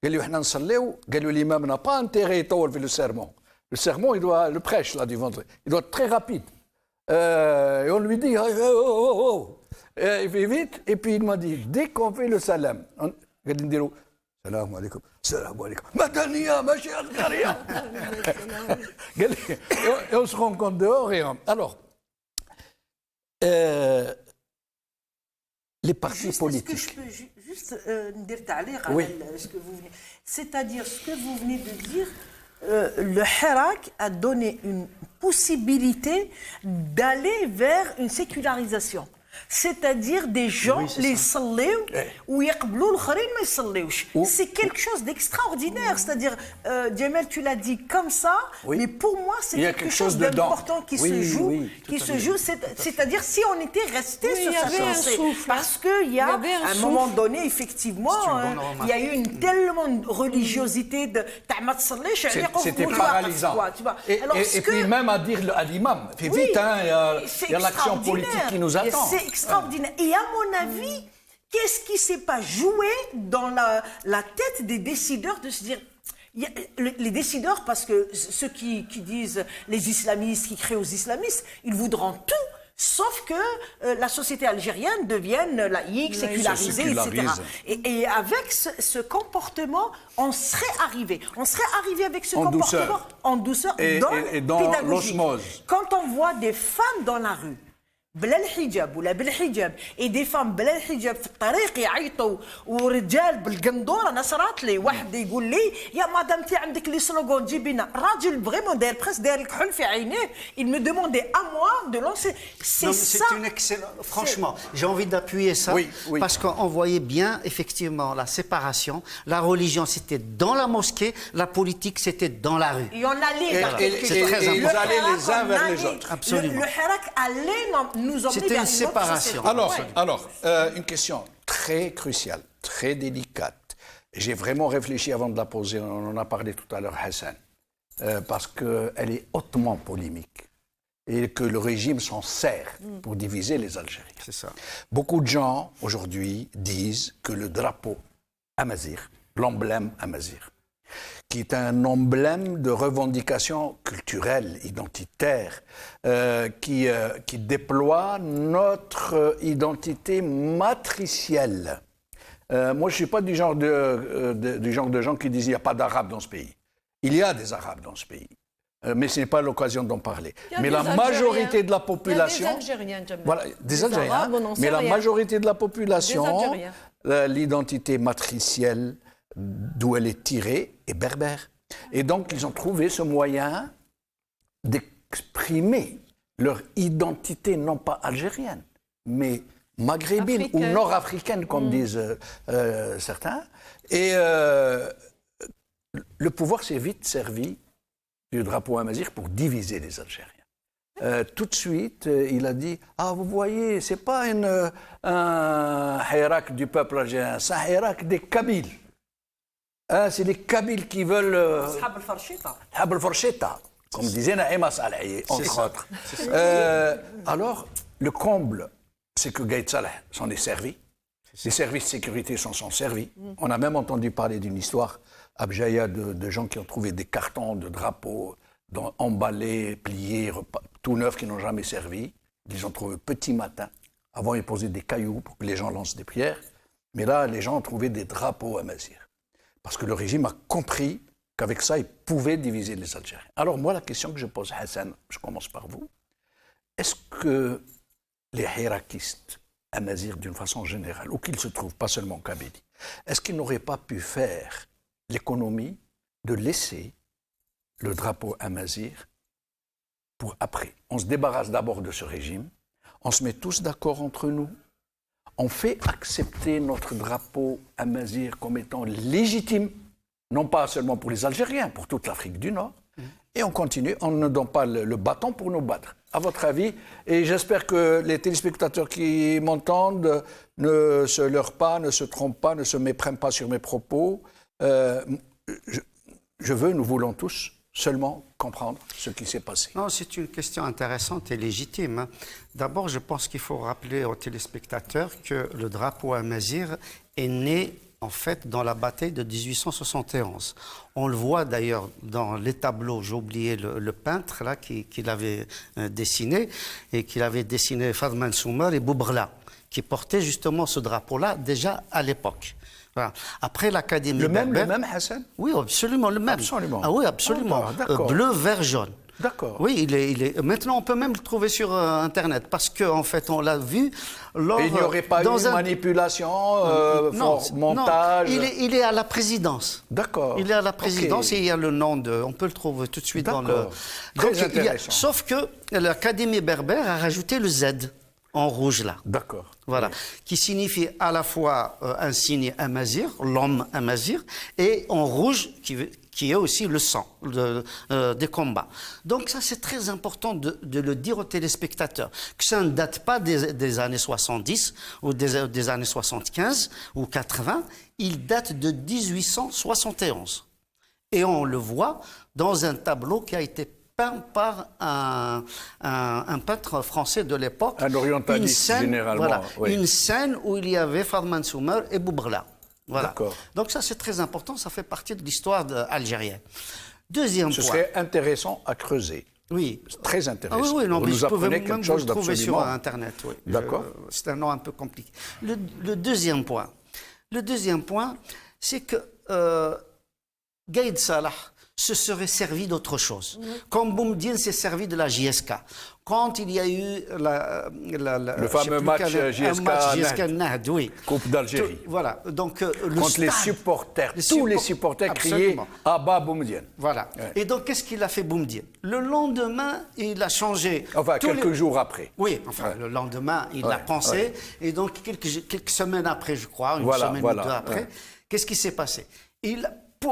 L'imam n'a pas intérêt à le sermon. Le sermon, le prêche là, du vendredi, il doit être très rapide. Et on lui dit, il fait vite, et puis il m'a dit, dès qu'on fait le salam, salam alaikum, salam alaikum, Madania, ma chère Garia. Et on se rencontre dehors, et alors, les partis politiques. Est-ce que je peux juste dire ta'liq Oui. à ce que vous venez. C'est-à-dire ce que vous venez de dire, le Hirak a donné une possibilité d'aller vers une sécularisation. C'est-à-dire des gens, les salléou, ou yaqblou l'kharin ma ysalléouch. C'est quelque chose d'extraordinaire. C'est-à-dire, Jamel, tu l'as dit comme ça, Oui. mais pour moi, c'est Il y a quelque quelque chose chose dedans. d'important qui Oui, se joue. oui, C'est-à-dire, si on était resté Oui, sur il y sa avait un lancée, souffle, hein. parce qu'il y a, Il y avait un à un souffle. moment donné, effectivement, C'est une bonne remarque. il y a eu une tellement de religiosité de Ta'mat Saleh, C'était paralysant. Et puis même à dire à l'imam, fais vite, hein, il y a l'action politique qui nous attend. C'est extraordinaire. Et à mon avis, qu'est-ce qui ne s'est pas joué dans la tête des décideurs de se dire... Les décideurs, parce que ceux qui disent les islamistes, qui créent aux islamistes, ils voudront tout, sauf que la société algérienne devienne laïque, sécularisée, etc. Et avec ce comportement, on serait arrivé. On serait arrivé avec ce comportement en douceur, et dans pédagogique. l'osmose. Quand on voit des femmes dans la rue, بلا الحجاب ولا بالحجاب اي دي فام بلا الحجاب في الطريق يعيطوا ورجال بالقندوره انا صرات لي واحد يقول لي يا مدام تي عندك لي سلوغون جيبينا راجل فريمون داير بريس داير الكحول في عينيه il me demandait à moi de lancer c'est ça une excellente franchement j'ai envie d'appuyer ça parce qu'on voyait bien effectivement la séparation la religion c'était dans la mosquée la politique c'était dans la rue et on allait vers quelque c'est très important. Vous allez les uns vers les autres. Absolument. Le Hirak allait nous emmener C'était vers une séparation. Alors, une question très cruciale, très délicate. J'ai vraiment réfléchi avant de la poser, on en a parlé tout à l'heure, Hassan, parce qu'elle est hautement polémique et que le régime s'en sert pour diviser les Algériens. C'est ça. Beaucoup de gens, aujourd'hui, disent que le drapeau amazigh, l'emblème amazigh, qui est un emblème de revendication culturelle, identitaire, qui déploie notre identité matricielle. Moi, je ne suis pas du genre de gens qui disent qu'il n'y a pas d'Arabes dans ce pays. Il y a des Arabes dans ce pays. Mais ce n'est pas l'occasion d'en parler. Mais la majorité de la population... Il y a des Algériens, Jamel. Voilà, des Algériens. Arabes, on n'en sait mais la rien. majorité de la population, Des Algériens. l'identité matricielle d'où elle est tirée est berbère. Et donc, ils ont trouvé ce moyen d'exprimer leur identité, non pas algérienne, mais maghrébine ou nord-africaine, comme disent certains. Et le pouvoir s'est vite servi du drapeau amazigh pour diviser les Algériens. Tout de suite, il a dit « Ah, vous voyez, ce n'est pas un Hirak du peuple algérien, c'est un Hirak des Kabyles. C'est les Kabyles qui veulent... Hab al-Farcheta, comme disait Naïma Saleh, entre autres. Alors, le comble, c'est que Gaït Saleh s'en est servi. Les services de sécurité s'en sont servis. On a même entendu parler d'une histoire à Bjaïa de gens qui ont trouvé des cartons de drapeaux emballés, pliés, tout neufs, qui n'ont jamais servi. Ils ont trouvé petit matin. Avant, ils posaient des cailloux pour que les gens lancent des prières. Mais là, les gens ont trouvé des drapeaux amazigh. Parce que le régime a compris qu'avec ça, il pouvait diviser les Algériens. Alors moi, la question que je pose, Hassan, je commence par vous. Est-ce que les hirakistes amazirs, d'une façon générale, où qu'ils se trouvent, pas seulement en Kabylie, est-ce qu'ils n'auraient pas pu faire l'économie de laisser le drapeau amazigh pour après. On se débarrasse d'abord de ce régime, on se met tous d'accord entre nous, on fait accepter notre drapeau amazigh comme étant légitime, non pas seulement pour les Algériens, pour toute l'Afrique du Nord, et on continue, on ne donne pas le bâton pour nous battre. À votre avis, et j'espère que les téléspectateurs qui m'entendent ne se leurrent pas, ne se trompent pas, ne se méprennent pas sur mes propos. Nous voulons tous seulement comprendre ce qui s'est passé. Non, c'est une question intéressante et légitime. D'abord, je pense qu'il faut rappeler aux téléspectateurs que le drapeau amazigh est né en fait dans la bataille de 1871. On le voit d'ailleurs dans les tableaux, j'ai oublié le peintre là qui l'avait dessiné, et qu'il avait dessiné Fadman Soumer et Boubrla, qui portaient justement ce drapeau-là déjà à l'époque. Voilà. Après l'Académie berbère... Le même, Hassan? Oui, absolument le même. Absolument. Ah oui, absolument. D'accord. Bleu, vert, jaune. D'accord. Oui, il est... Maintenant, on peut même le trouver sur Internet, parce qu'en fait, on l'a vu lors... Et il n'y aurait pas eu manipulation, montage? Non, il est à la présidence. D'accord. Il est à la présidence, et il y a le nom de... On peut le trouver tout de suite dans le... Très intéressant. Sauf que l'Académie berbère a rajouté le Z en rouge là. D'accord. Voilà, oui. Qui signifie à la fois un signe amazigh, l'homme amazigh, et en rouge qui est aussi le sang des combats. Donc ça c'est très important de le dire aux téléspectateurs, que ça ne date pas des années 70 ou des années 75 ou 80, il date de 1871. Et on le voit dans un tableau qui a été peint par un peintre français de l'époque. Un orientaliste, généralement. Voilà, oui. Une scène où il y avait Fadman Soumer et Boubrla. Voilà. Donc ça, c'est très important, ça fait partie de l'histoire algérienne. Deuxième point. Ce serait intéressant à creuser. Oui. Très intéressant. Ah oui, non, vous mais nous je pouvais apprenez même quelque vous chose le trouver sur d'absolument... Internet. Oui. D'accord. C'est un nom un peu compliqué. Le deuxième point. Le deuxième point, c'est que Gaïd Salah se serait servi d'autre chose. Comme Boumediene s'est servi de la JSK. Quand il y a eu le fameux match JSK-Nahd, oui. Coupe d'Algérie. Voilà. Donc, contre les supporters. Tous les supporters criaient « Abba Boumediene ». Voilà. Ouais. Et donc, qu'est-ce qu'il a fait Boumediene? Le lendemain, il a changé... Enfin, quelques jours après. Oui, enfin, le lendemain, il l'a pensé. Ouais. Et donc, quelques semaines après, je crois, une semaine ou deux après, qu'est-ce qui s'est passé?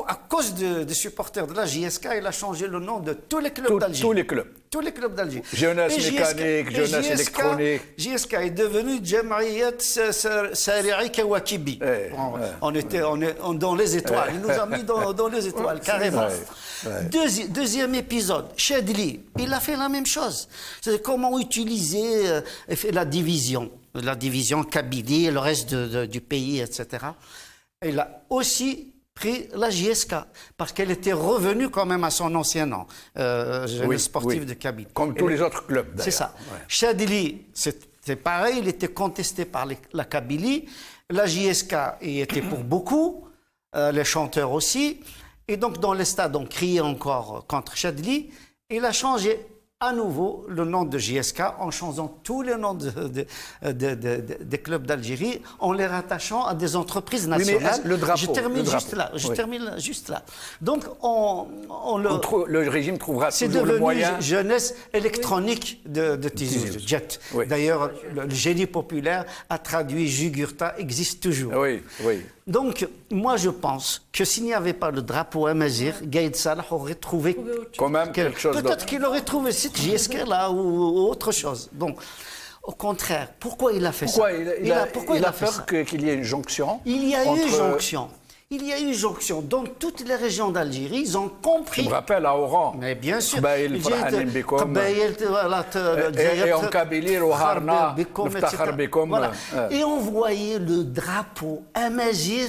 À cause des supporters de la JSK, il a changé le nom de tous les clubs d'Algérie. Tous les clubs. Tous les clubs d'Algérie. Jeunesse mécanique, jeunesse électronique. JSK est devenu Jam'iyat Sari'i Kawakibi. On était dans les étoiles. Il nous a mis dans les étoiles, carrément. Deuxième épisode, Chadli, il a fait la même chose. C'est comment utiliser la division Kabylie et le reste du pays, etc. Il a aussi pris la JSK, parce qu'elle était revenue quand même à son ancien nom, jeunesse sportive de Kabylie. Comme tous les autres clubs, d'ailleurs. C'est ça. Ouais. Chadli, c'était pareil, il était contesté par la Kabylie. La JSK y était pour beaucoup, les chanteurs aussi. Et donc, dans les stades, on criait encore contre Chadli. Il a changé à nouveau le nom de JSK en changeant tous les noms des clubs d'Algérie, en les rattachant à des entreprises nationales. Oui, le drapeau, je termine juste là. Donc, le régime trouvera toujours le moyen... C'est devenu jeunesse électronique de Tizi Jet. Oui. D'ailleurs, le génie populaire a traduit Jugurtha, existe toujours. Oui, oui. Donc, moi, je pense que s'il n'y avait pas le drapeau amazigh, Gaïd Salah aurait trouvé quand même quelque chose d'autre. Peut-être qu'il aurait trouvé cette JSK là ou autre chose. Donc, au contraire, pourquoi il a fait ça? Il a peur qu'il y ait une jonction. Il y a eu jonction. Il y a eu jonction. Dans toutes les régions d'Algérie, ils ont compris. Je me rappelle à Oran. Mais bien sûr. Et en Kabylie, au Harna, voilà. Et on voyait le drapeau amazigh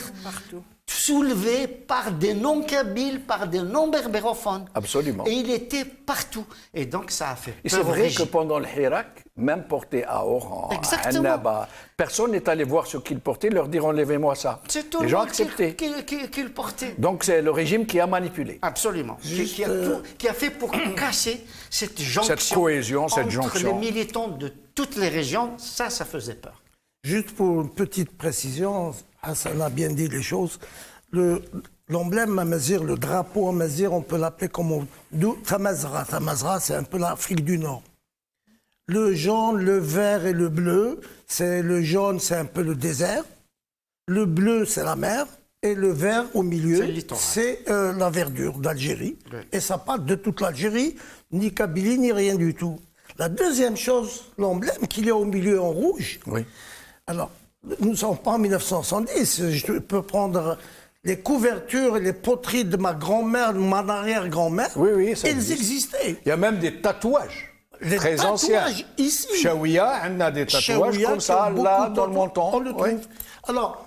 soulevé par des non-kabyles, par des non-berbérophones. Absolument. Et il était partout. Et donc, ça a fait peur. Et c'est vrai que pendant le Hirak, même porté à Oran, à Annaba, personne n'est allé voir ce qu'il portait, leur dire enlevez-moi ça. C'est tout les gens acceptaient. Qu'il portait. Donc c'est le régime qui a manipulé. Absolument. Qui a fait pour casser cette jonction. Cette cohésion, cette jonction. Entre les militants de toutes les régions, ça faisait peur. Juste pour une petite précision, Hassan a bien dit les choses. Le l'emblème amazigh, le drapeau amazigh, on peut l'appeler comme on dit, Tamazra. Tamazra, c'est un peu l'Afrique du Nord. Le jaune, le vert et le bleu, le jaune, c'est un peu le désert. Le bleu, c'est la mer. Et le vert au milieu, c'est la verdure d'Algérie. Oui. Et ça part de toute l'Algérie, ni Kabylie, ni rien du tout. La deuxième chose, l'emblème qu'il y a au milieu en rouge. Oui. Alors, nous ne sommes pas en 1970. Je peux prendre les couvertures et les poteries de ma grand-mère, de mon arrière-grand-mère. Oui, oui, ça Elles existe. existaient. Il y a même des tatouages Les très tatouages anciens. ici. Chaouia, on a des tatouages Chaouia, comme qui ça, ont beaucoup là, de dans le tatouages. menton. On le trouve. Oui. Alors,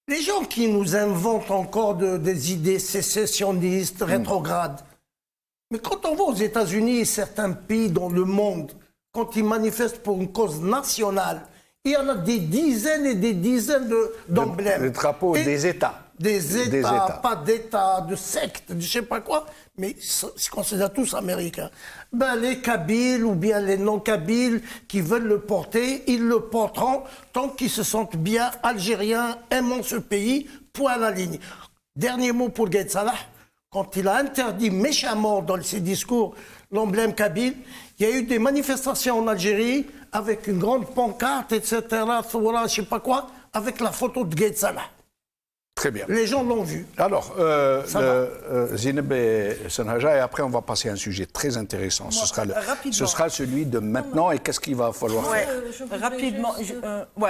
les gens qui nous inventent encore des idées sécessionnistes, rétrogrades, mais quand on va aux États-Unis et certains pays dans le monde, quand ils manifestent pour une cause nationale, il y en a des dizaines et des dizaines d'emblèmes. Le drapeau Et des États. Des États, Des États. pas d'États, de sectes, de je sais pas quoi, mais ils se considèrent tous américains. Ben, les Kabyles ou bien les non-Kabyles qui veulent le porter, ils le porteront tant qu'ils se sentent bien algériens, aimant ce pays, point à la ligne. Dernier mot pour Gaïd Salah. Quand il a interdit méchamment dans ses discours l'emblème kabyle, il y a eu des manifestations en Algérie avec une grande pancarte, etc., je sais pas quoi, avec la photo de Gaïd Salah. Très bien. Les gens l'ont vu. Alors, Zineb et Senhaja, et après on va passer à un sujet très intéressant. Rapidement. Ce sera celui de maintenant et qu'est-ce qu'il va falloir Ouais, faire. je voudrais rapidement, juste,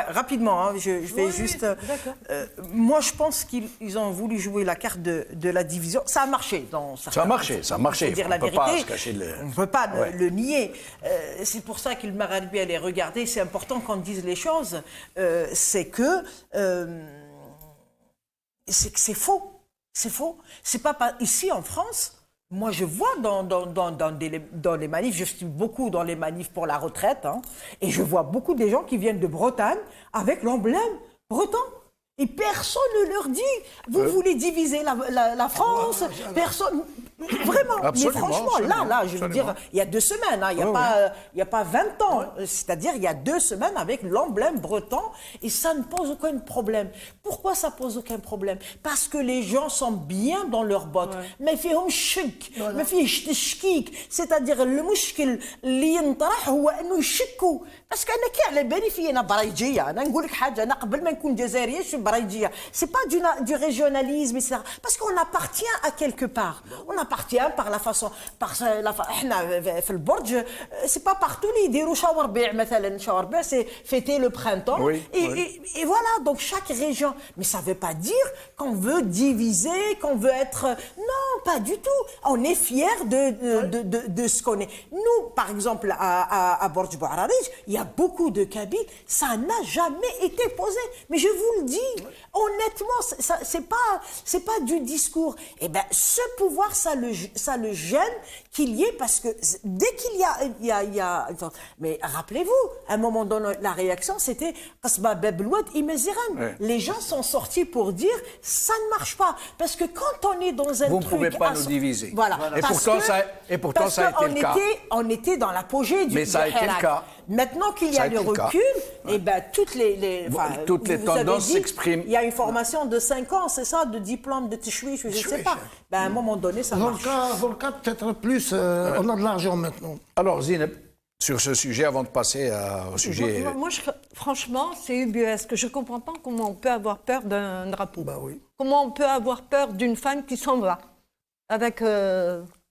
rapidement, hein, je vais Oui, juste. d'accord. Moi, je pense qu'ils ont voulu jouer la carte de la division. Ça a marché dans certains. Ça a marché, ça a marché. Faut dire On la peut pas vérité. se cacher de On ne peut pas Ouais. le nier. C'est pour ça qu'il m'a bien les regarder. C'est important qu'on dise les choses. C'est que c'est faux. C'est faux. C'est pas ici en France. Moi, je vois dans les manifs, je suis beaucoup dans les manifs pour la retraite, hein, et je vois beaucoup des gens qui viennent de Bretagne avec l'emblème breton. Et personne ne leur dit, vous voulez diviser la France, personne... Vraiment, Absolument, mais franchement, absolument, là, je veux absolument. dire, il y a 2 semaines, hein, il n'y a pas 20 ans, c'est-à-dire il y a 2 semaines avec l'emblème breton, et ça ne pose aucun problème. Pourquoi ça pose aucun problème? Parce que les gens sont bien dans leurs bottes. Mais فيهم شك, ما فيهش تشكيك, c'est-à-dire المشكل اللي ينطرح هو انه يشكوا. Parce que انا كي على بالي في انا برايجيه, انا نقول لك حاجه, انا قبل ما نكون جزائريه je suis برايجيه. C'est pas du régionalisme, etc. Parce qu'on appartient à quelque part. On appartient par la façon, احنا في البرج, c'est pas partout اللي يديروا شاور بيع مثلا, شاور بيع c'est fêter le printemps. Oui, Et voilà, donc chaque région. Mais ça ne veut pas dire qu'on veut diviser, qu'on veut être... Non, pas du tout. On est fiers de ce qu'on est. Nous, par exemple, à Borj Bouararij, il y a beaucoup de Kabyles. Ça n'a jamais été posé. Mais je vous le dis, honnêtement, c'est pas du discours. Eh bien, ce pouvoir, ça le gêne qu'il y ait, parce que dès qu'il y a... Mais rappelez-vous, à un moment donné, la réaction, c'était Qasba Bablouad Imaziran. Ouais. Les gens sont sortis pour dire ça ne marche pas. Parce que quand on est dans un Vous ne truc... pouvez pas nous diviser. Voilà. Et Parce pourtant, que- ça a été le cas. On était dans l'apogée du Mais ça a été le Hirak. cas. Maintenant qu'il y Ça a a le été le cas. recul, eh ben, toutes les toutes les vous avez tendances dit, s'expriment. Il y a une formation de 5 ans, c'est ça, de diplôme de tishwish, je ne sais Tishwish. pas. Ben, à un moment donné, ça marche. Volca peut-être plus, on a de l'argent maintenant. Alors, Zineb, sur ce sujet, avant de passer au sujet... Moi, franchement, c'est ubuesque. Je ne comprends pas comment on peut avoir peur d'un drapeau. Bah oui. Comment on peut avoir peur d'une femme qui s'en va avec,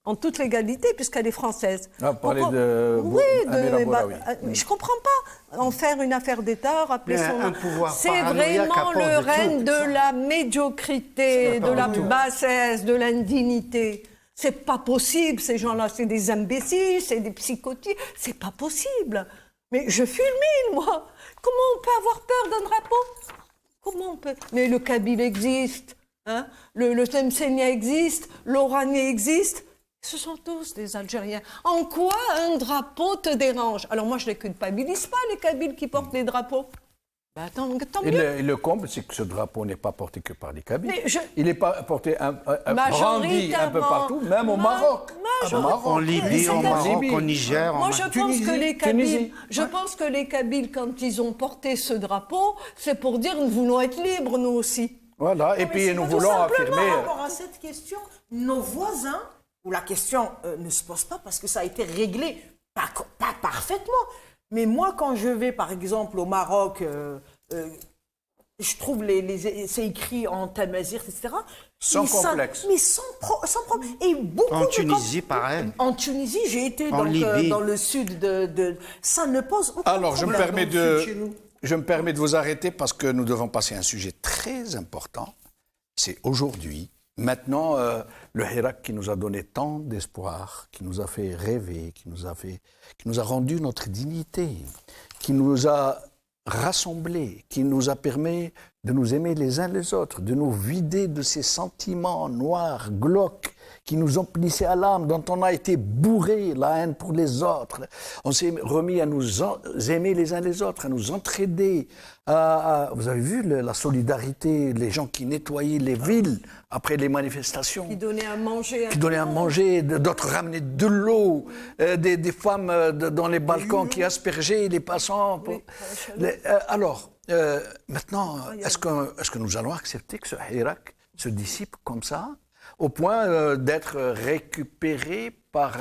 en toute légalité, puisqu'elle est française. Ah, vous parlez de de... Amira Bouraoui. Je ne comprends pas. En faire une affaire d'État, rappeler Mais son un pouvoir c'est paranoïaque vraiment apporte le de tout. règne de la médiocrité, de la bassesse, de l'indignité. C'est pas possible, ces gens-là. C'est des imbéciles, c'est des psychotiques. C'est pas possible. Mais je fulmine, moi. Comment on peut avoir peur d'un drapeau? Comment on peut... Mais le Kabyle existe, hein? Le Temsenia existe, l'Oranais existe. Ce sont tous des Algériens. En quoi un drapeau te dérange? Alors moi, je ne les culpabilise pas, les Kabyles qui portent les drapeaux. Ben, tant mieux. Et le comble, c'est que ce drapeau n'est pas porté que par les Kabyles. Mais Il n'est pas porté brandi un peu partout, même au Maroc. Au Maroc. En Libye, Mais en c'est- Maroc, Libye. en Niger, Moi, je pense que les Kabyles, Tunisie. quand ils ont porté ce drapeau, c'est pour dire nous voulons être libres, nous aussi. Voilà, et Non, mais puis sinon, nous tout voulons simplement, affirmer... par rapport à cette question, nos voisins, où la question ne se pose pas parce que ça a été réglé, pas parfaitement. Mais moi, quand je vais, par exemple, au Maroc, je trouve c'est écrit en tamazir, etc. Sans Mais complexe. Mais sans problème. Et beaucoup En Tunisie, pareil. En Tunisie, j'ai été En donc, Libye. dans le sud de... Ça ne pose aucun Alors, je me problème. permets de vous arrêter parce que nous devons passer à un sujet très important. C'est aujourd'hui, maintenant, le Hirak qui nous a donné tant d'espoir, qui nous a fait rêver, qui nous a rendu notre dignité, qui nous a rassemblés, qui nous a permis de nous aimer les uns les autres, de nous vider de ces sentiments noirs, glauques, qui nous emplissaient à l'âme, dont on a été bourré, la haine pour les autres. On s'est remis à nous aimer les uns les autres, à nous entraider. Vous avez vu la solidarité, les gens qui nettoyaient les villes après les manifestations. Qui donnait à manger. Qui donnaient à manger, d'autres ramenaient de l'eau, des femmes dans les balcons qui aspergeaient les passants. Alors, maintenant, est-ce que nous allons accepter que ce Hirak se dissipe comme ça, au point d'être récupéré par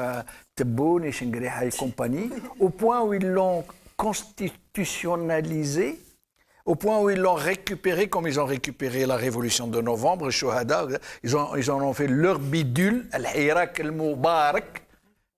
Tebboune et Chenguereha et compagnie, au point où ils l'ont constitutionnalisé, au point où ils l'ont récupéré, comme ils ont récupéré la révolution de novembre, Shohada, ils en ont fait leur bidule, Al-Hirak al-Mubarak,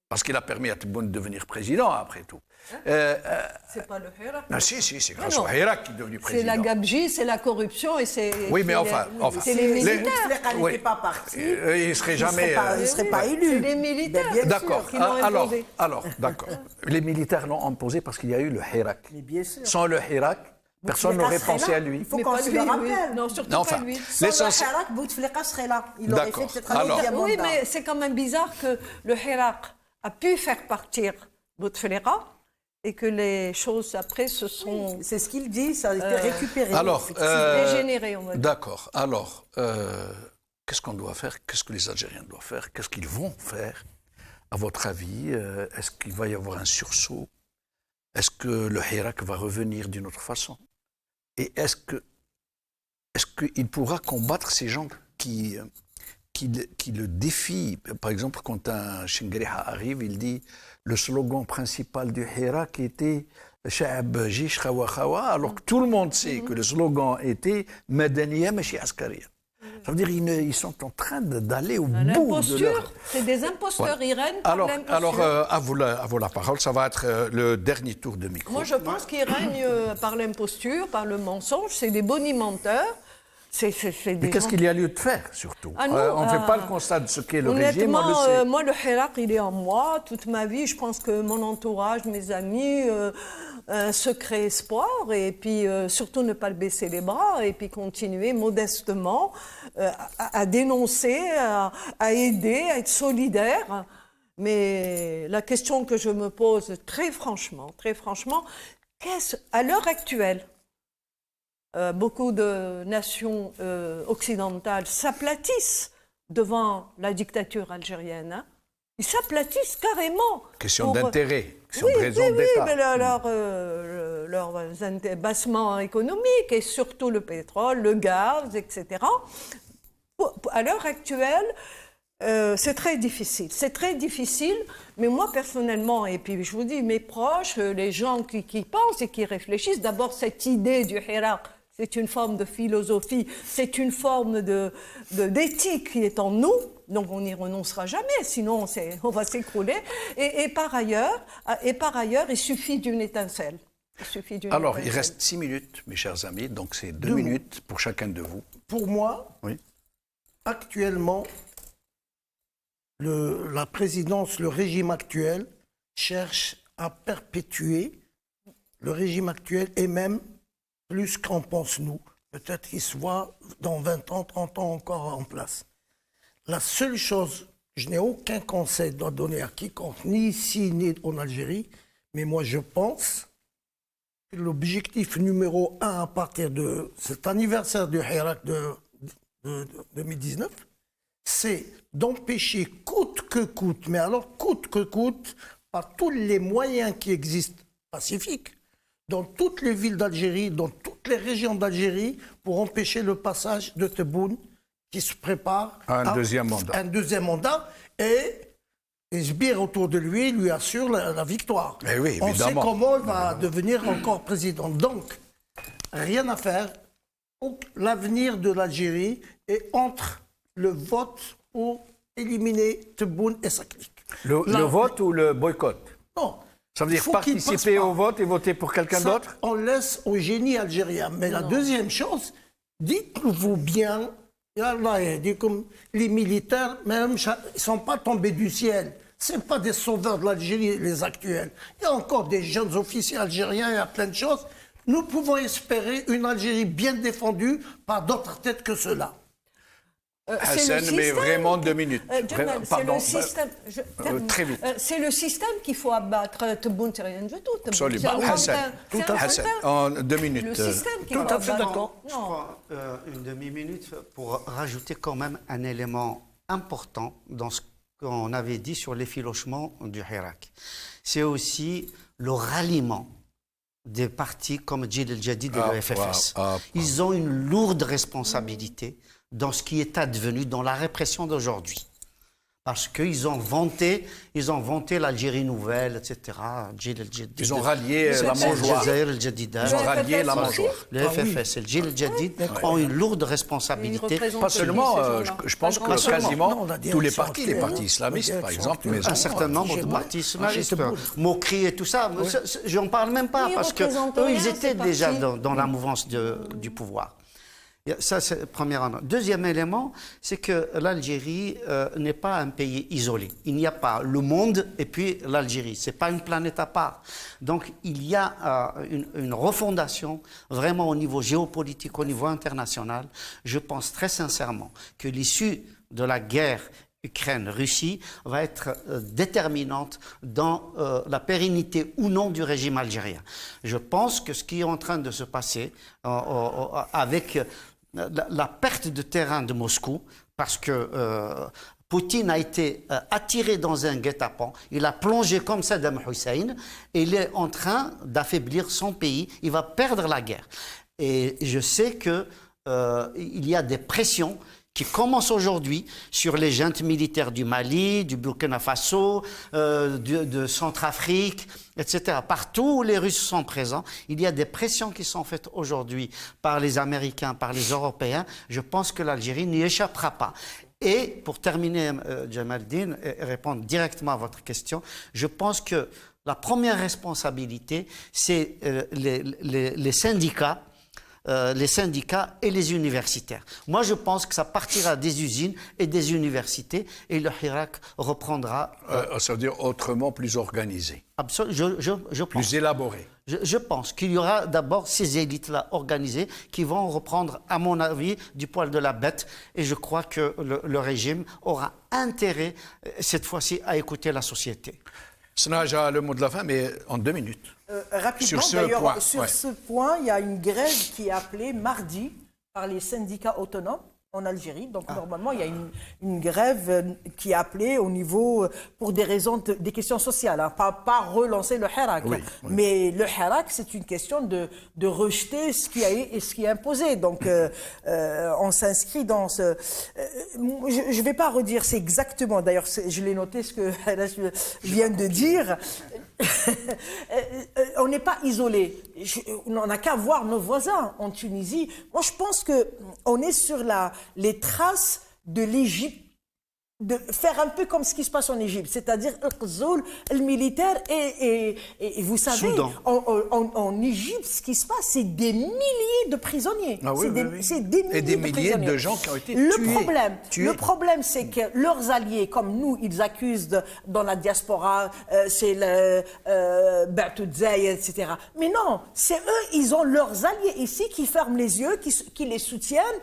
parce qu'il a permis à Tebboune de devenir président, après tout. C'est pas le Hirak. Ah, si, c'est grâce au Hirak qu'il est devenu président. C'est la gabegie, c'est la corruption et c'est. Oui, mais enfin. C'est les militaires. Bouteflika n'était pas parti. Il ne serait jamais. Il ne serait pas élu. C'est les militaires. Bien sûr. D'accord. qui l'ont imposé. Alors, d'accord. Les militaires l'ont imposé parce qu'il y a eu le Hirak. Mais bien sûr. Sans le Hirak, personne n'aurait pensé à lui. Il faut Mais qu'on pas se lui, le oui. rappelle. Non, surtout Non, enfin, pas lui. Sans l'essentiel- le Hirak, Bouteflika serait là. Il aurait fait D'accord. peut-être un Alors- autre Oui, mandat. mais c'est quand même bizarre que le Hirak a pu faire partir Bouteflika et que les choses après se sont C'est ce qu'il dit, ça a été récupéré. Alors, dégénérées, on va dire. d'accord. Alors, qu'est-ce qu'on doit faire? Qu'est-ce que les Algériens doivent faire? Qu'est-ce qu'ils vont faire? À votre avis, est-ce qu'il va y avoir un sursaut? Est-ce que le Hirak va revenir d'une autre façon? Et est-ce qu'il pourra combattre ces gens qui le défient? Par exemple, quand un Chenguereha arrive, il dit le slogan principal du Hirak était Sha'ab Jish Khawa Khawa, alors que tout le monde sait que le slogan était Madaniya Mashi Askariya. Ça veut dire qu'ils sont en train d'aller au bout de L'imposture, leur... c'est des imposteurs. Ils règnent par l'imposture. Alors à vous la parole, ça va être le dernier tour de micro. Moi, je pense qu'ils règnent par l'imposture, par le mensonge. C'est des bonimenteurs. C'est Mais des qu'est-ce gens- qu'il y a lieu de faire, surtout? Ah non, on ne fait pas le constat de ce qu'est le régime, on le Honnêtement, sait. moi, le Hirak, il est en moi. Toute ma vie, je pense que mon entourage, mes amis, un secret espoir. Et puis, surtout, ne pas le baisser les bras. Et puis, continuer modestement à dénoncer, à aider, à être solidaire. Mais la question que je me pose très franchement, à l'heure actuelle, beaucoup de nations occidentales s'aplatissent devant la dictature algérienne. Hein. Ils s'aplatissent carrément. Question pour- d'intérêt, question Oui, de raison oui, d'État. mais leurs bassements économiques et surtout le pétrole, le gaz, etc. À l'heure actuelle, c'est très difficile. C'est très difficile, mais moi personnellement, et puis je vous dis, mes proches, les gens qui pensent et qui réfléchissent, d'abord cette idée du Hirak, c'est une forme de philosophie, c'est une forme d'éthique qui est en nous, donc on n'y renoncera jamais, sinon on va s'écrouler. Et par ailleurs, il suffit d'une étincelle. Alors, il reste 6 minutes, mes chers amis, donc c'est 2 minutes pour chacun de vous. Pour moi, Oui. actuellement, la présidence, le régime actuel cherche à perpétuer le régime actuel et même plus qu'en pense nous. Peut-être qu'il soit dans 20 ans, 30 ans encore en place. La seule chose, je n'ai aucun conseil à donner à quiconque, ni ici, ni en Algérie, mais moi je pense que l'objectif numéro 1 à partir de cet anniversaire du Hirak de 2019, c'est d'empêcher coûte que coûte, mais alors coûte que coûte, par tous les moyens qui existent pacifiques, dans toutes les villes d'Algérie, dans toutes toutes les régions d'Algérie pour empêcher le passage de Tebboune qui se prépare Un deuxième mandat. Un deuxième mandat et Sbire autour de lui assure la victoire. Eh oui, on sait évidemment. comment il va devenir encore président. Donc, rien à faire. L'avenir de l'Algérie est entre le vote pour éliminer Tebboune et sa clique. Le vote ou le boycott? Non. Ça veut dire Faut qu'il passe participer par- au vote et voter pour quelqu'un Ça, d'autre? on laisse au génie algérien. Mais la deuxième chose, dites-vous bien, Yallah, dit comme les militaires, même, ils ne sont pas tombés du ciel. Ce ne sont pas des sauveurs de l'Algérie, les actuels. Il y a encore des jeunes officiers algériens, il y a plein de choses. Nous pouvons espérer une Algérie bien défendue par d'autres têtes que ceux-là. Hassan, mais vraiment 2 minutes. Jamal, Pardon, c'est le système. très vite. C'est le système qu'il faut abattre. Tebboune, c'est rien du tout. Tebboune, Absolument. c'est un Hassan, c'est un Hassan, système. en 2 minutes. Le système qu'il tout faut à fait abattre. d'accord. Je prends une demi-minute pour rajouter quand même un élément important dans ce qu'on avait dit sur l'effilochement du Hirak. C'est aussi le ralliement des partis comme Djil el-Jadid et le FFS. Ils ont une lourde responsabilité dans ce qui est advenu, dans la répression d'aujourd'hui. Parce qu'ils ont vanté l'Algérie nouvelle, etc. Ils ont rallié la mangeoire. Ils ont rallié la mangeoire. Le FFS et le Djil el-Jadid ont une lourde responsabilité. Pas seulement, je pense que quasiment Non, la tous les direction partis, les actuelle, partis islamistes, la par direction exemple, mais actuelle. Un certain nombre de partis islamistes, Mokri et tout ça, je n'en parle même pas, Ils parce qu'eux, représentent ils rien, étaient ces déjà partis. dans la mouvance du pouvoir. Ça, c'est le premier élément. Deuxième élément, c'est que l'Algérie n'est pas un pays isolé. Il n'y a pas le monde et puis l'Algérie. Ce n'est pas une planète à part. Donc, il y a une refondation vraiment au niveau géopolitique, au niveau international. Je pense très sincèrement que l'issue de la guerre Ukraine-Russie va être déterminante dans la pérennité ou non du régime algérien. Je pense que ce qui est en train de se passer avec la perte de terrain de Moscou, parce que Poutine a été attiré dans un guet-apens, il a plongé comme Saddam Hussein, et il est en train d'affaiblir son pays, il va perdre la guerre. Et je sais qu'il y a des pressions qui commencent aujourd'hui sur les juntes militaires du Mali, du Burkina Faso, de Centrafrique, etc. Partout où les Russes sont présents, il y a des pressions qui sont faites aujourd'hui par les Américains, par les Européens. Je pense que l'Algérie n'y échappera pas. Et pour terminer, Jamaldine, et répondre directement à votre question, je pense que la première responsabilité, c'est les syndicats et les universitaires. Moi, je pense que ça partira des usines et des universités et le Hirak reprendra... ça veut dire autrement, plus organisé, je pense. plus élaboré. Je pense qu'il y aura d'abord ces élites-là organisées qui vont reprendre, à mon avis, du poil de la bête. Et je crois que le régime aura intérêt, cette fois-ci, à écouter la société. Snaja, le mot de la fin, mais en 2 minutes. Rapidement, Sur ce d'ailleurs, point, sur ouais. ce point, il y a une grève qui est appelée mardi par les syndicats autonomes en Algérie. Donc, normalement, il y a une grève qui est appelée au niveau, pour des raisons, des questions sociales, hein, pas relancer le Hirak. Oui, oui. Mais le Hirak, c'est une question de rejeter ce qui est imposé. Donc, on s'inscrit dans ce... je ne vais pas redire, c'est exactement, d'ailleurs, je l'ai noté ce que Halash vient de dire. On n'est pas isolé. On n'a qu'à voir nos voisins en Tunisie. Moi, je pense qu'on est sur les traces de l'Égypte, de faire un peu comme ce qui se passe en Égypte, c'est-à-dire le militaire et vous savez, en Égypte, ce qui se passe, c'est des milliers de prisonniers. Ah oui, C'est des milliers et des de milliers prisonniers. de gens qui ont été tués. Le problème, c'est que leurs alliés, comme nous, ils accusent dans la diaspora, c'est le Bertouzzaï, etc. Mais non, c'est eux, ils ont leurs alliés ici qui ferment les yeux, qui les soutiennent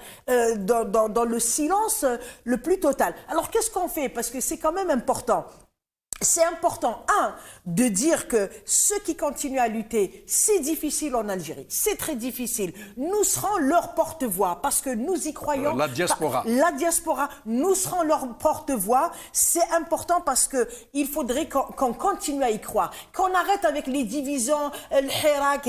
dans le silence le plus total. Alors, qu'est-ce qu'on fait? Parce que c'est quand même important. c'est important, de dire que ceux qui continuent à lutter, c'est difficile en Algérie, c'est très difficile. Nous serons leur porte-voix parce que nous y croyons. La diaspora. La diaspora, nous serons leur porte-voix. C'est important parce que il faudrait qu'on continue à y croire, qu'on arrête avec les divisions, le hirak,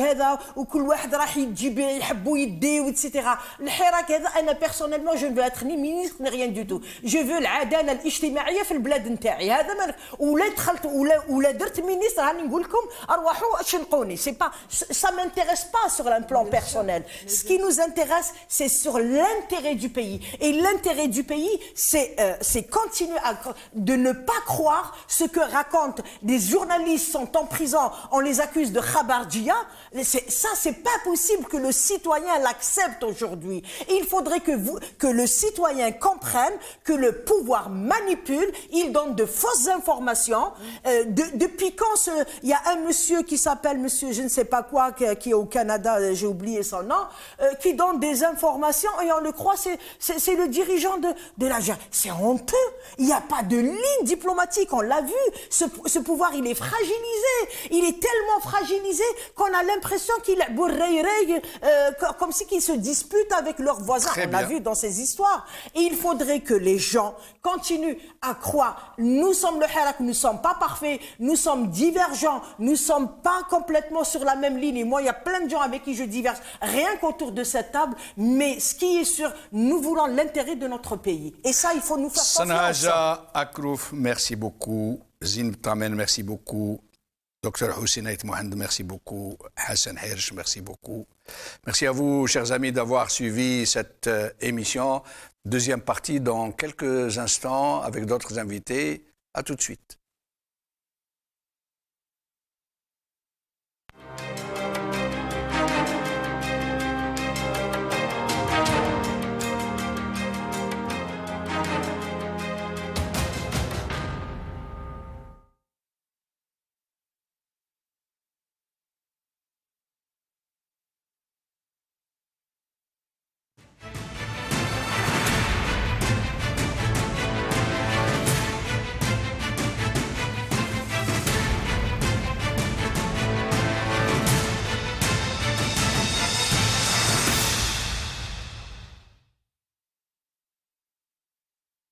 ou كل واحد راح يجيب يحبوا يديو, etc. الحراك هذا أنا personnellement je ne veux être ni ministre ni rien du tout. Je veux العدالة الاجتماعية في البلاد نتاعي. هذا ما ولا دخلت ولا درت ministre راني نقول لكم أروحوا شنقوني. C'est pas, ça m'intéresse pas sur un plan personnel. Ce qui nous intéresse, c'est sur l'intérêt du pays. Et l'intérêt du pays, c'est continuer de ne pas croire ce que racontent des journalistes sont en prison, on les accuse de khabardjia. Ça, c'est pas possible que le citoyen l'accepte aujourd'hui. Il faudrait que le citoyen comprenne que le pouvoir manipule, il donne de fausses informations. Depuis quand il y a un monsieur qui s'appelle monsieur je ne sais pas quoi, qui est au Canada, j'ai oublié son nom, qui donne des informations et on le croit, c'est le dirigeant de l'Algérie. C'est honteux. Il n'y a pas de ligne diplomatique, on l'a vu. Ce pouvoir, il est fragilisé. Il est tellement fragilisé qu'on a l'impression qu'il comme si qu'ils se disputent avec leurs voisins. On a vu dans ces histoires. Et il faudrait que les gens continuent à croire. Nous sommes le Hirak, nous ne sommes pas parfaits, nous sommes divergents, nous ne sommes pas complètement sur la même ligne. Et moi, il y a plein de gens avec qui je diverge, rien qu'autour de cette table. Mais ce qui est sûr, nous voulons l'intérêt de notre pays. Et ça, il faut nous faire confiance. Sanaja Akrouf, merci beaucoup. Zine Tamen, merci beaucoup. Docteur Hussein Mohand, merci beaucoup. Hassan Hirsch, merci beaucoup. Merci à vous, chers amis, d'avoir suivi cette émission. Deuxième partie dans quelques instants avec d'autres invités. À tout de suite.